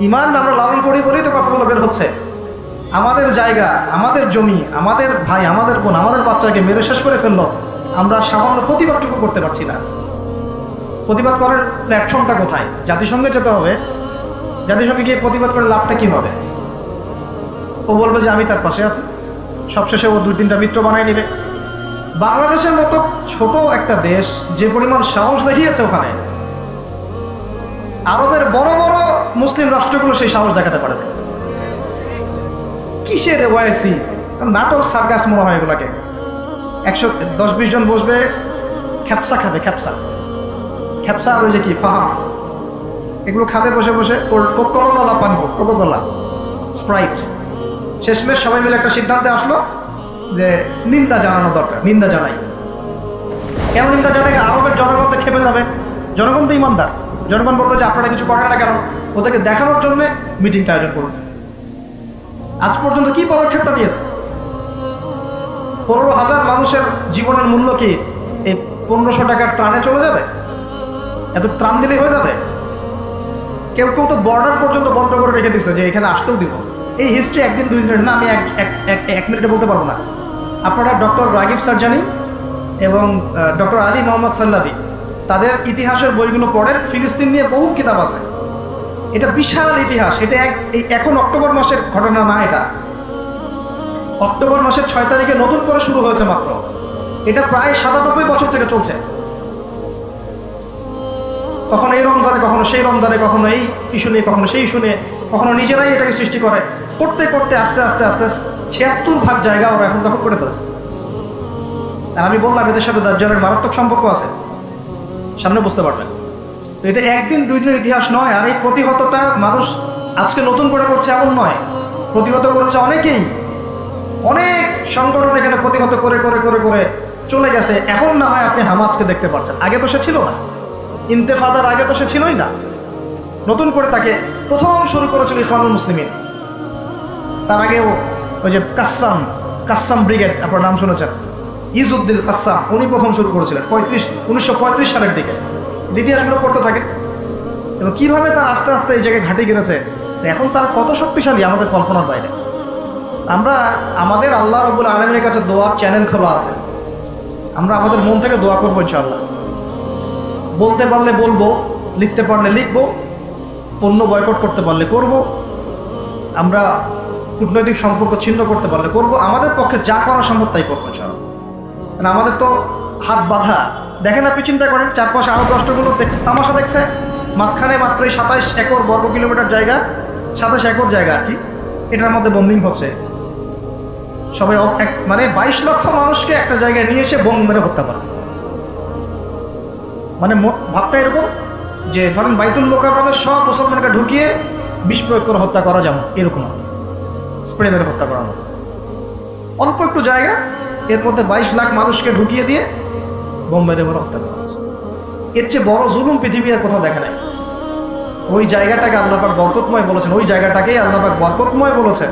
ইমান আমরা লালন করি বলেই তো কথাগুলো বের হচ্ছে। আমাদের জায়গা, আমাদের জমি, আমাদের ভাই, আমাদের বোন, আমাদের বাচ্চাকে মেরে শেষ করে ফেললো, আমরা সামান্য প্রতিবাদটুকু করতে পারছি না। প্রতিবাদ করার প্ল্যাটফর্মটা কোথায়? জাতিসংঘে যেতে হবে। জাতিসংঘে গিয়ে প্রতিবাদ করে লাভটা কী হবে? ও বলবে যে আমি তার পাশে আছি, সবশেষে ও 2-3টা মিত্র বানায় নেবে। বাংলাদেশের মতো ছোট একটা দেশ যে পরিমাণ সাহস দেখিয়েছে, ওখানে আরবের বড় বড় মুসলিম রাষ্ট্রগুলো সেই সাহস দেখাতে পারে। কিসের ওয়াইসি নাটক, সার্কাস মনে হয় এগুলাকে। 110-20 জন বসবে, খ্যাপসা খাবে, খ্যাপসা আর ওই যে কি ফাহাম, এগুলো খাবে বসে বসে, কোকাকোলা পান, কোকাকোলা, স্প্রাইট। শেষমেশ সবাই মিলে একটা সিদ্ধান্তে আসলো যে নিন্দা জানানো দরকার, নিন্দা জানাই। কেন নিন্দা জানাই? আরবের জনগণ তো খেপে যাবে, জনগণ তো ইমানদার, জনগণ বলবে যে আপনারা কিছু করেন না কেন, ওদেরকে দেখানোর জন্য মিটিংটা আয়োজন করুন। আজ পর্যন্ত কি পদক্ষেপটা নিয়েছে? 15,000 মানুষের জীবনের মূল্য কি এই 1500 টাকার ত্রাণে চলে যাবে? এত ত্রাণ দিলেই হয়ে যাবে? কেউ কেউ তো বর্ডার পর্যন্ত বন্ধ করে রেখে দিচ্ছে যে এখানে আসতেও দিব। এই হিস্ট্রি একদিন 2 দিনের না, আমি এক মিনিটে বলতে পারবো না। আপনারা ডক্টর রাগিব সারজানি এবং ডক্টর আলী মোহাম্মদ সাল্লাবি তাদের ইতিহাসের বইগুলো পড়েন। ফিলিস্তিন নিয়ে বহু কিতাব আছে। এটা বিশাল ইতিহাস। এটা এখন অক্টোবর মাসের ঘটনা না, এটা অক্টোবর মাসের 6 তারিখে নতুন করে শুরু হয়েছে মাত্র। এটা প্রায় 97 বছর থেকে চলছে। কখনো এই রমজানে, কখনো সেই রমজানে, কখনো এই ইস্যু নিয়ে, কখনো সেই ইস্যু নিয়ে, কখনো নিজেরাই এটাকে সৃষ্টি করে। করতে করতে আস্তে আস্তে আস্তে 76 ভাগ জায়গা ওরা এখন দখল করে ফেলছে। আর আমি বললাম এদের সাথে দাজ্জালের মারাত্মক সম্পর্ক আছে, সামনে বুঝতে পারবেন। তো এটা একদিন 2 দিনের ইতিহাস নয়। আর এই প্রতিহতটা মানুষ আজকে নতুন করে করছে এমন নয়, প্রতিহত করেছে অনেকেই। অনেক সংগঠন এখানে প্রতিহত করে করে করে করে চলে গেছে। এখন না হয় আপনি হামাসকে দেখতে পাচ্ছেন, আগে তো সে ছিল না। ইন্তেফাদার আগে তো সে ছিলই না। নতুন করে তাকে প্রথম শুরু করেছিল ইখওয়ানুল মুসলিমিন। তার আগেও ওই যে কাসসাম ব্রিগেড, আপনার নাম শুনেছেন, ইজউদ্দিন কাসসাম, উনি প্রথম শুরু করেছিলেন 1935 সালের দিকে। ইতিহাসগুলো পড়তে থাকে এবং কীভাবে তার আস্তে আস্তে এই জায়গায় ঘাঁটি গেড়েছে। এখন তার কত শক্তিশালী আমাদের কল্পনার বাইরে। আমরা আমাদের আল্লাহ রাব্বুল আলামিনের কাছে দোয়ার চ্যানেল খোলা আছে। আমরা আমাদের মন থেকে দোয়া করবো ইনশাআল্লাহ। বলতে পারলে বলবো, লিখতে পারলে লিখবো, পণ্য বয়কট করতে পারলে করব, আমরা কূটনৈতিক সম্পর্ক ছিন্ন করতে পারলে করব। আমাদের পক্ষে যা করা সম্ভব তাই করবো ইনশাআল্লাহ। মানে আমাদের তো হাত বাঁধা। দেখেন আপনি চিন্তা করেন, চারপাশে আরও রাষ্ট্রগুলো তামাশা দেখছে, মাঝখানে মাত্রই 27 একর বর্গ কিলোমিটার জায়গা, 27 একর জায়গা আর কি, এটার মধ্যে বোম্বিং হচ্ছে। সবাই মানে 22 লক্ষ মানুষকে একটা জায়গায় নিয়ে এসে বোম মেরে হত্যা করে। মানে ভাবটা এরকম যে ধরেন বাইতুল মোকাররমের সব মুসলমানকে ঢুকিয়ে বিষ প্রয়োগ করে হত্যা করা, যেমন এরকম স্প্রে মেরে হত্যা করানো। অল্প একটু জায়গা, এর মধ্যে 22 লাখ মানুষকে ঢুকিয়ে দিয়ে বোম মেরে মেরে হত্যা করা হচ্ছে। এর চেয়ে বড় জুলুম পৃথিবী আর কোথাও দেখা নাই। ওই জায়গাটাকে আল্লাহ পাক বরকতময় বলেছেন, ওই জায়গাটাকেই আল্লাহ পাক বরকতময় বলেছেন।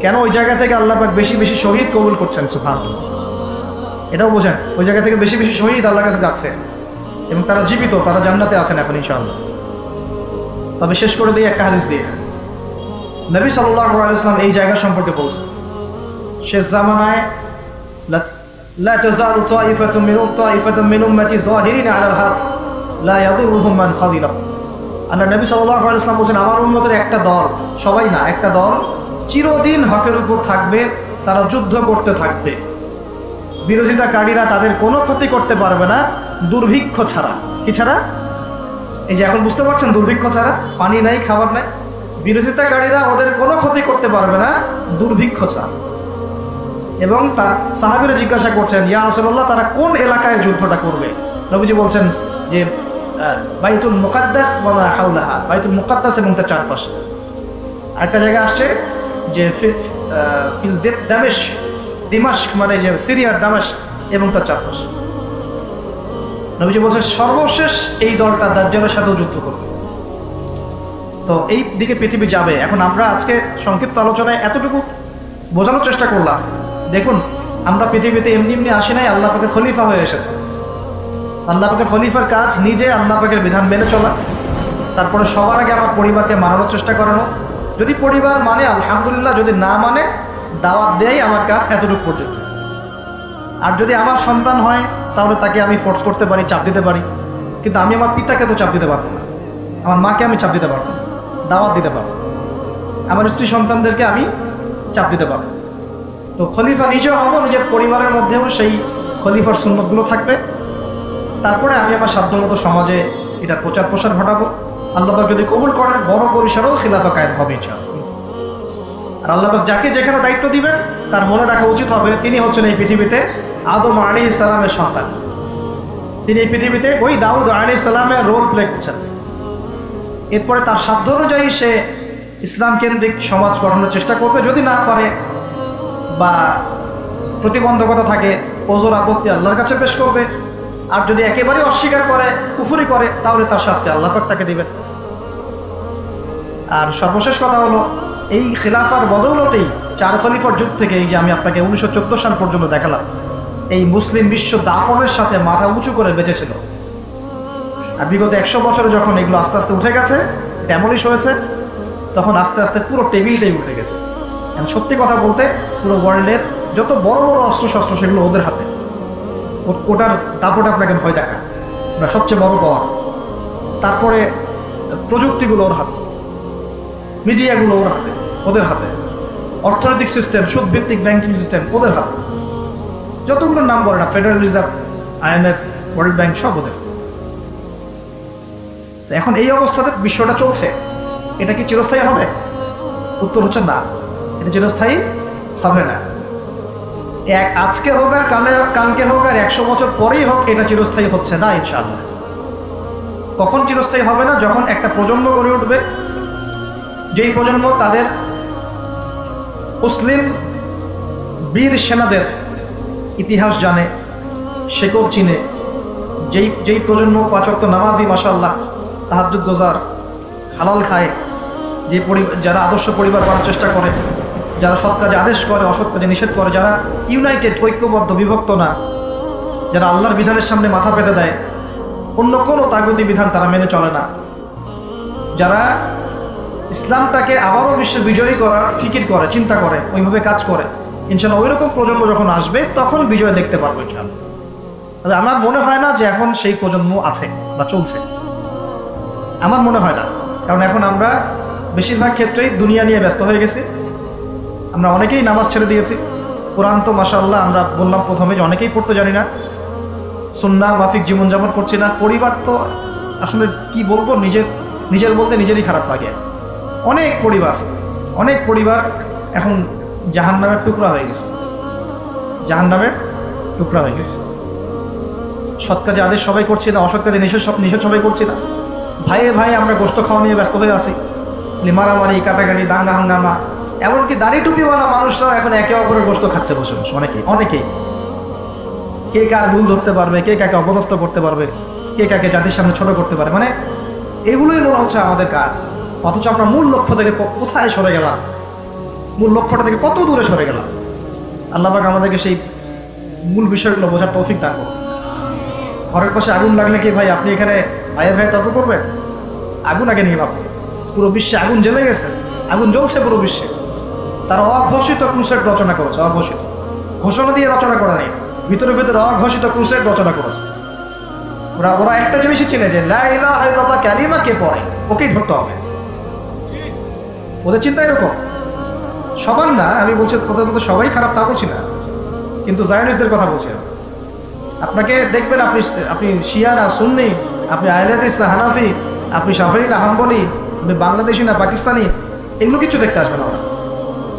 কেন? ওই জায়গা থেকে আল্লাহ পাক বেশি বেশি শহীদ কবুল করছেন, সুবহানাল্লাহ। এটাও বোঝেন, ওই জায়গা থেকে বেশি বেশি শহীদ আল্লাহর কাছে যাচ্ছে এবং তারা জীবিত, তারা জান্নাতে আছেন এখন ইনশাআল্লাহ। তবে শেষ করে দিই একটা হাদিস দিয়ে। নবী সাল্লাল্লাহু আলাইহি ওয়াসাল্লাম এই জায়গা সম্পর্কে বলছেন, শেষ জামানায় লা তাযালু তাইফাতুম মিন উম্মতি যাহিরিনা আলাল হক লা ইয়াদুরুহুম মান খাযিলা। আল্লাহ নবী সাল্লাল্লাহু আলাইহি ওয়াসাল্লাম বলছেন, আমার উম্মতের একটা দল, সবাই না, একটা দল চিরদিন হকের উপর থাকবে, তারা যুদ্ধ করতে থাকবে। বিরোধিতাকারীরা তাদের কোনো ক্ষতি করতে পারবে না দুর্ভিক্ষ ছাড়া। কি ছাড়া? এই যে এখন বুঝতে পারছেন, দুর্ভিক্ষ ছাড়া, পানি নাই, খাবার নাই। বিরোধিতাকারীরা ওদের কোনো ক্ষতি করতে পারবে না দুর্ভিক্ষ ছাড়া। এবং তার সাহাবীরা জিজ্ঞাসা করছেন, ইয়া রাসূলুল্লাহ, তারা কোন এলাকায় যুদ্ধটা করবে? নবীজি বলছেন যে বাইতুল মুকাদ্দাস ওয়া মা হাওলাহা, বাইতুল মুকাদ্দাস এবং তার চারপাশে। আরেকটা জায়গা আসছে যে ফিল দিমাশক, মানে যে সিরিয়ার দামেস্ক এবং তার চারপাশে। নবীজি বলছেন সর্বশেষ এই দলটা দাজ্জালের সাথেও যুদ্ধ করবে। তো এই দিকে পৃথিবী যাবে। এখন আমরা আজকে সংক্ষিপ্ত আলোচনায় এতটুকু বোঝানোর চেষ্টা করলাম। দেখুন, আমরা পৃথিবীতে এমনি এমনি আসি নাই, আল্লাহ পাকের খলিফা হয়ে এসেছে। আল্লাহ পাকের খলিফার কাজ নিজে আল্লাহ পাকের বিধান মেনে চলা, তারপরে সবার আগে আমার পরিবারকে মানানোর চেষ্টা করানো। যদি পরিবার মানে আলহামদুলিল্লাহ, যদি না মানে দাওয়াত দেয় আমার কাজ এতটুকু পর্যন্ত। আর যদি আমার সন্তান হয় তাহলে তাকে আমি ফোর্স করতে পারি, চাপ দিতে পারি, কিন্তু আমি আমার পিতাকে তো চাপ দিতে পারবো না, আমার মাকে আমি চাপ দিতে পারবো না, দাওয়াত দিতে পারবো, আমার স্ত্রী সন্তানদেরকে আমি চাপ দিতে পারবো। তো খলিফা নিজেও হবো, নিজের পরিবারের মধ্যেও সেই খলিফার সুন্নতগুলো থাকবে। তারপরে আমি আমার সাধ্যমতো সমাজে এটার প্রচার প্রসার ঘটাবো। আল্লাহ পাক যদি কবুল করেন, বড় পরিসরেও খিলাফা কায়েম হবে ইনশাআল্লাহ। আর আল্লাহ পাক যাকে যেখানে দায়িত্ব দিবেন তার মনে রাখা উচিত হবে তিনি হচ্ছেন এই পৃথিবীতে আদম আলাইহিস সালামের সন্তান। তিনি এই পৃথিবীতে ওই দাউদ আলাইহিস সালামের রোল প্লে করছেন। এরপরে তার সাধ্য অনুযায়ী সে ইসলাম কেন্দ্রিক সমাজ গঠনের চেষ্টা করবে। যদি না পারে বা প্রতিবন্ধকতা থাকে, ওজোর আপত্তি আল্লাহর কাছে পেশ করবে। আর যদি একেবারে অস্বীকার করে, কুফরি করে, তাহলে তার শাস্তি আল্লাহ পাক তাকে দিবেন। আর সর্বশেষ কথা হলো, এই খিলাফার বদৌলতেই 4 খলিফার যুগ থেকে, এই যে আমি আপনাকে 1914 সাল পর্যন্ত দেখালাম, এই মুসলিম বিশ্ব দাপনের সাথে মাথা উঁচু করে বেঁচেছিল। আর বিগত 100 বছরে যখন এগুলো আস্তে আস্তে উঠে গেছে, তেমনই হয়েছে, তখন আস্তে আস্তে পুরো টেবিলটাই উঠে গেছে। সত্যি কথা বলতে, পুরো ওয়ার্ল্ডের যত বড় বড় অস্ত্রশস্ত্র সেগুলো ওদের হাতে। ওটার দাপট আপনাকে ভয় দেখায়, বা সবচেয়ে বড় পাওয়ার। তারপরে প্রযুক্তিগুলো ওর হাতে, মিডিয়াগুলো ওর হাতে, ওদের হাতে। অর্থনৈতিক সিস্টেম, সুদভিত্তিক ব্যাংকিং সিস্টেম ওদের হাতে। যতগুলো নাম বলে না, federal reserve, IMF, world bank, সব ওদের। তো এখন এই অবস্থাতে বিশ্বটা চলছে, এটা কি চিরস্থায়ী হবে? উত্তর হচ্ছে না, এটা চিরস্থায়ী হবে না। আজকে হোক আর কালকে হোক আর 100 বছর পরেই হোক, এটা চিরস্থায়ী হচ্ছে না ইনশাআল্লাহ। কখন চিরস্থায়ী হবে না? যখন একটা প্রজন্ম গড়ে উঠবে, যেই প্রজন্ম তাদের মুসলিম বীর সেনাদের ইতিহাস জানে, শেকড় চিনে, যেই প্রজন্ম 5 ওয়াক্ত নামাজি, মাশাআল্লাহ, তাহাজ্জুদ গোজার, হালাল খায়, যারা আদর্শ পরিবার করার চেষ্টা করে, যারা সৎ কাজে আদেশ করে, অসৎ কাজে নিষেধ করে, যারা ইউনাইটেড, ঐক্যবদ্ধ, বিভক্ত না, যারা আল্লাহর বিধানের সামনে মাথা পেতে দেয়, অন্য কোনো তাগুতি বিধান তারা মেনে চলে না, যারা ইসলামটাকে আবারও বিশ্বে বিজয়ী করার ফিকির করে, চিন্তা করে, ওইভাবে কাজ করে, ইনশাআল্লাহ ওইরকম প্রজন্ম যখন আসবে তখন বিজয় দেখতে পারবো ইনশাআল্লাহ। তবে আমার মনে হয় না যে এখন সেই প্রজন্ম আছে বা চলছে, আমার মনে হয় না। কারণ এখন আমরা বেশিরভাগ ক্ষেত্রেই দুনিয়া নিয়ে ব্যস্ত হয়ে গেছি। আমরা অনেকেই নামাজ ছেড়ে দিয়েছি। কোরআন তো মাশাআল্লাহ আমরা বললাম প্রথমে যে অনেকেই পড়তে জানি না, সুন্নাহ মাফিক জীবনযাপন করছি না। পরিবার তো আসলে কি বলবো, নিজের বলতে নিজেরই খারাপ লাগে। অনেক পরিবার এখন জাহান্নামের টুকরা হয়ে গেছে, জাহান্নামের টুকরা হয়ে গেছে। সৎ কাজে আদেশ সবাই করছি না, অসৎ কাজে নিষেধ সবাই করছি না। ভাই আমরা গোশত খাওয়া নিয়ে ব্যস্ত হয়ে আছি, মারামারি, কাটাকাটি, দাঙ্গা হাঙ্গামা। এমনকি দাড়ি টুপিওয়ালা মানুষরাও এখন একে অপরের গোশত খাচ্ছে বসে বসে। অনেকেই কে কার ভুল ধরতে পারবে, কে কাকে অপদস্থ করতে পারবে, কে কাকে জাতির সামনে ছোট করতে পারে, এগুলোই মনে হচ্ছে আমাদের কাজ। অথচ আমরা মূল লক্ষ্য থেকে কোথায় সরে গেলাম, মূল লক্ষ্যটা থেকে কত দূরে সরে গেলাম। আল্লাহ পাক আমাদেরকে সেই মূল বিষয়গুলো বোঝার তৌফিক দান করুন। ঘরের পাশে আগুন লাগলে কি ভাই আপনি এখানে ভাই তর্ক করবেন? আগুন আগে নিয়ে ভাববেন। পুরো বিশ্বে আগুন জ্বলে গেছে, আগুন জ্বলছে পুরো বিশ্বে। তারা অঘোষিত ক্রুসেড রচনা করেছে, অঘোষিত, ঘোষণা দিয়ে রচনা করা নেই, ভিতরে অঘোষিত ক্রুসেড রচনা করেছে। ওরা একটা জিনিসই চিনে যে লা ইলাহা ইল্লাল্লাহ কালিমা কে পড়ে ওকেই ধরতে হবে। ওদের চিন্তা এরকম। সবার না, আমি বলছি ওদের মধ্যে সবাই খারাপ তা বলছি না, কিন্তু জায়নিস্টদের কথা বলছি। আপনাকে দেখবেন আপনি শিয়া না সুন্নি, আপনি আহলে হাদিস না হানাফি, আপনি শাফিঈ না হাম্বলি, আপনি বাংলাদেশি না পাকিস্তানি, এগুলো কিছু দেখতে আসবে না।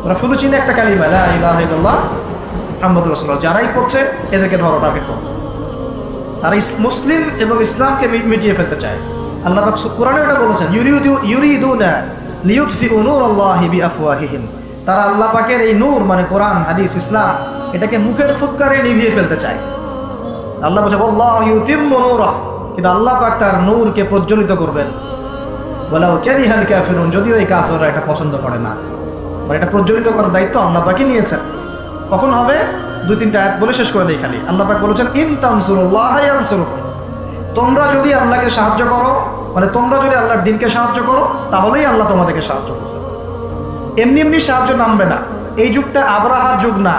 ওরা শুধু চিনে একটা কালিমা লা ইলাহা ইল্লাল্লাহ মুহাম্মাদুর রাসূলুল্লাহ। যারাই করছে এদেরকে ধরো, টার্গেট করো। তারা মুসলিম এবং ইসলামকে মিটিয়ে ফেলতে চায়। আল্লাহ পাক কোরআনে এটা বলেছেন, ইউরিদুনা লিইউতফিউ নূরাল্লাহি বিআফওয়াহিহিম। তারা আল্লাহ পাকের এই নূর মানে কোরআন, হাদিস, ইসলাম, এটাকে মুখের ফুৎকারে নিভিয়ে ফেলতে চায়। আল্লাহ বলছে আল্লাহু ইউতিম্মু নূরাহ, কিন্তু আল্লাহ পাক তার নূরকে প্রজ্বলিত করবেন। ওয়ালাউ কারিহাল কাফিরুন, যদিও এই কাফেররা এটা পছন্দ করে না। এটা প্রজ্বলিত করার দায়িত্ব আল্লাহ পাকই নিয়েছেন। কখন হবে? 2-3টা আয়াত বলে শেষ করে দেই খালি। আল্লাহ পাক বলেছেন ইন তানসুরুল্লাহ ইয়ানসুরকুম, তোমরা যদি আল্লাহকে সাহায্য করো, তোমরা যদি আল্লাহর দ্বীনকে সাহায্য করো, তাহলেই আল্লাহ তোমাদেরকে সাহায্য করবে। এমনি সাহায্য নামবে না। এই যুগটা আবরাহার যুগ না,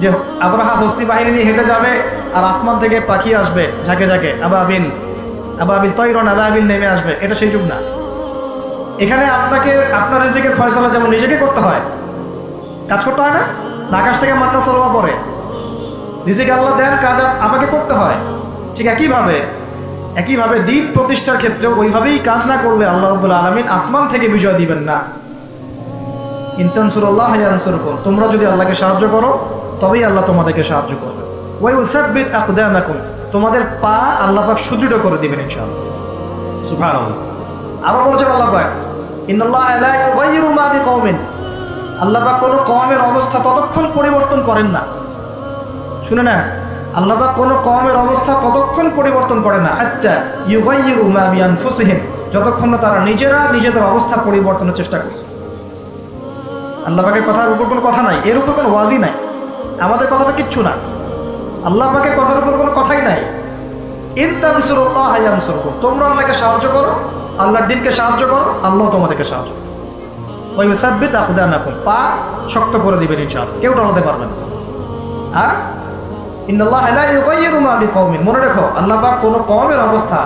যে আবরাহা হস্তি বাহিনী নিয়ে হেঁটে যাবে আর আসমান থেকে পাখি আসবে ঝাঁকে ঝাঁকে, আবাবিল তৈরন আবাবিল নেমে আসবে। এটা সেই যুগ না। এখানে আপনাকে আপনার রিজিকের ফয়সালা যেমন নিজেকে করতে হয়, কাজ করতে হয় না, আকাশ থেকে মান্না সালোয়া পড়ে রিজিক আল্লাহ দেন, কাজ আমাকে করতে হয়। ঠিক একইভাবে দ্বীন প্রতিষ্ঠার ক্ষেত্রে ওইভাবেই কাজ না করলে আল্লাহ রাব্বুল আলামিন আসমান থেকে বিজয় দিবেন না। ইন তানসুরুল্লাহ ইয়ানসুরকুম, তোমরা যদি আল্লাহকে সাহায্য করো তবেই আল্লাহ তোমাদেরকে সাহায্য করবে। ওয়া ইউসাব্বিত আকদামাকুম, তোমাদের পা আল্লাহ পাক সুদৃঢ় করে দিবেন ইনশাআল্লাহ। সুবহানাল্লাহ। আরো বলেছেন আল্লাহ পাক, ইন্নাল্লাহা লা ইউগাইয়িরু মা বিকওমিন, আল্লাহ পাক কোনো কওমের অবস্থা ততক্ষণ পরিবর্তন করেন না, শুনে না, আল্লাহ পাক কোনো কওমের অবস্থা ততক্ষণ পরিবর্তন করে না হাত্তা ইউগাইয়িরু মা বিআনফুসিহিম, যতক্ষণ না তারা নিজেরা নিজেদের অবস্থা পরিবর্তনের চেষ্টা করছে। আল্লাহ পাকের কথার উপর কোনো কথা নাই, এর উপর কোনো ওয়াজি নাই, আমাদের কথাটা কিচ্ছু না, আল্লাহ পাকের কথার উপর কোনো কথাই নাই। ইন তানসুরুল্লাহ ইয়ানসুরকুম, তোমরা আল্লাহকে সাহায্য করো, আল্লাহর দ্বীনকে সাহায্য করো, আল্লাহ তোমাদেরকে সাহায্য করো। ওয়া ইউসাব্বিত আকদামাকুম, পা শক্ত করে দিবেন ইনশাআল্লাহ, কেউ টলাতে পারবে না। আর ইন্নাল্লাহা লা ইউগাইয়িরু মা বিকওমিন, মনে রেখো আল্লাহ পাক কোনো কওমের অবস্থা,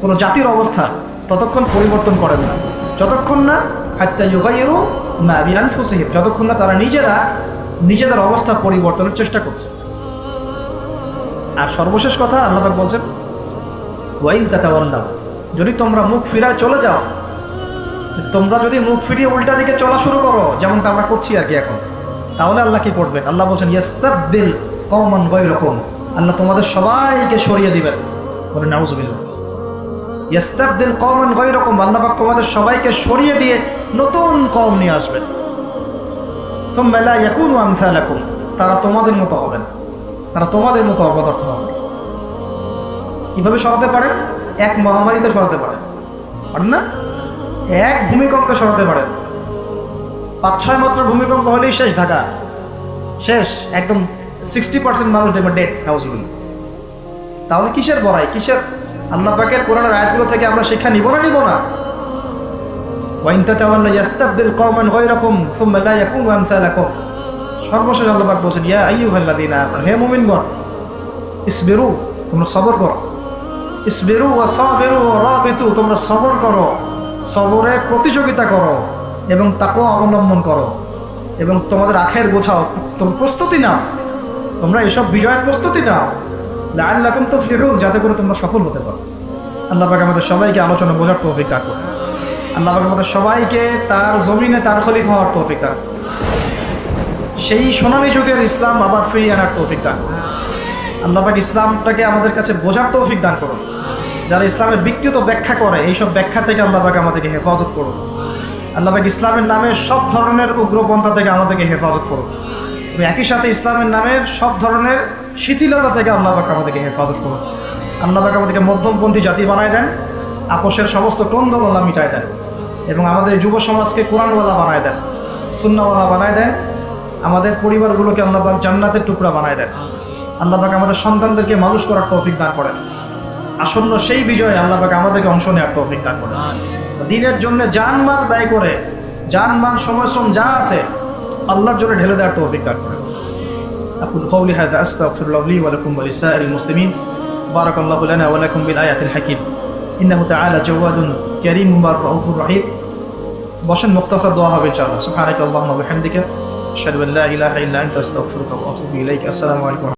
কোনো জাতির অবস্থা ততক্ষণ পরিবর্তন করেন না যতক্ষণ না হাত্তা ইউগাইয়িরু মা বিআনফুসিহিম, যতক্ষণ না তারা নিজেরা নিজেদের অবস্থা পরিবর্তনের চেষ্টা করছে। আর সর্বশেষ কথা আল্লাহ পাক বলছেন, ওয়া ইন তাতাওয়াল্লাউ, যদি তোমরা মুখ ফিরায় চলে যাও, তোমরা যদি মুখ ফিরিয়ে উল্টা দিকে চলা শুরু করো, যেমনটা আমরা করছি আর কি এখন, তাহলে আল্লাহ কি করবেন? আল্লাহ বলছেন ইয়াস্তাবদিল কওমান গায়রাকুম, আল্লাহ তোমাদের সবাইকে সরিয়ে দিবেন। বলে নাউযুবিল্লাহ। ইয়াস্তাবদিল কওমান গায়রাকুম, আল্লাহ পাক তোমাদের সবাইকে সরিয়ে দিয়ে নতুন কওম নিয়ে আসবেন। সুম্মা লা ইয়াকুনু আমসালাকুম, তারা তোমাদের মতো হবে না, তারা তোমাদের মতো অপদার্থ হবে। কিভাবে সরাতে পারেন? এক মহামারীতে সরাতে পারেন, পারেন না? এক ভূমিকম্পে সরাতে পারেন, 5-6 মাত্র ভূমিকম্প হলেই শেষ, ঢাকা শেষ, একদম 60% মানুষ দেখবেন ডেড। তাহলে কিসের বড়াই, কিসের? আল্লাহ পাকের কোরআনের আয়াতগুলো থেকে আমরা শিক্ষা নিব না? ওয়া ইন তাতাওয়াল্লাউ ইয়াস্তাবদিল কওমান গায়রাকুম সুম্মা লা ইয়াকুনু আমসালাকুম। সর্বশেষ আল্লাহ পাক বলেছেন, ইয়া আইয়ুহাল্লাযীনা আমানু, হে মুমিনগণ, ইসবিরু, তোমরা সবর করো, ইসবিরু ওয়া সাবিরু ওয়া রাবিতু, তোমরা সবর করো, সবরে প্রতিযোগিতা করো এবং তাকওয়া অবলম্বন করো, এবং তোমাদের আখের গোছাও, তোমরা প্রস্তুতি নাও, তোমরা এসব বিজয়ের প্রস্তুতি নাও, লাআল্লাকুম তুফলিহুন, যাতে করে তোমরা সফল হতে পারো। আল্লাহ পাক আমাদের সবাইকে আলোচনা বোঝার তৌফিক দান করুন। আল্লাহ পাক আমাদের সবাইকে তার জমিনে তার খলিফা হওয়ার তৌফিক দান করুন। সেই সোনালী যুগের ইসলাম আবার ফিরিয়ে আনার তৌফিক দান করুন। আল্লাহ পাক ইসলামটাকে আমাদের কাছে বোঝার তৌফিক দান করুন। যারা ইসলামের বিকৃত ব্যাখ্যা করে, এইসব ব্যাখ্যা থেকে আল্লাহ পাক আমাদেরকে হেফাজত করুন। আল্লাহ পাক ইসলামের নামে সব ধরনের উগ্রপন্থা থেকে আমাদেরকে হেফাজত করুন, এবং একই সাথে ইসলামের নামের সব ধরনের শিথিলতা থেকে আল্লাহ পাক আমাদেরকে হেফাজত করুন। আল্লাহ পাক আমাদেরকে মধ্যমপন্থী জাতি বানায় দেন, আপোষের সমস্ত টন্দল আল্লাহ মিটায় দেন, এবং আমাদের যুব সমাজকে কোরআনওয়ালা বানায় দেন, সুন্নাহওয়ালা বানায় দেন, আমাদের পরিবারগুলোকে আল্লাহ পাক জান্নাতের টুকরা বানায় দেন। আল্লাহ পাক আমাদের সন্তানদেরকে মানুষ করার তৌফিক দান করেন। আসন্ন সেই বিজয়ে আল্লাহ পাক আমাদেরকে অংশ নেওয়ার তৌফিক দান করেন। দ্বীনের জন্য জানমাল ব্যয় করে, জানমাল সময়শ্রম যা আছে আল্লাহর জন্য ঢেলে দেওয়ার তৌফিক দান করেন। أقول قولي هذا أستغفر الله لي ولكم ولسائر المسلمين. بارك الله لنا ولكم بالآيات الحكيم. إنه تعالى جواد كريم رؤوف رحيم. বসেন, মুখতাসার দোয়া হবে ইনশাআল্লাহ। সুবহানাকা আল্লাহুম্মা ওয়া বিহামদিকা আশহাদু আন লা ইলাহা ইল্লা আনতা আস্তাগফিরুকা ওয়া আতুবু ইলাইক। আসসালামু আলাইকুম।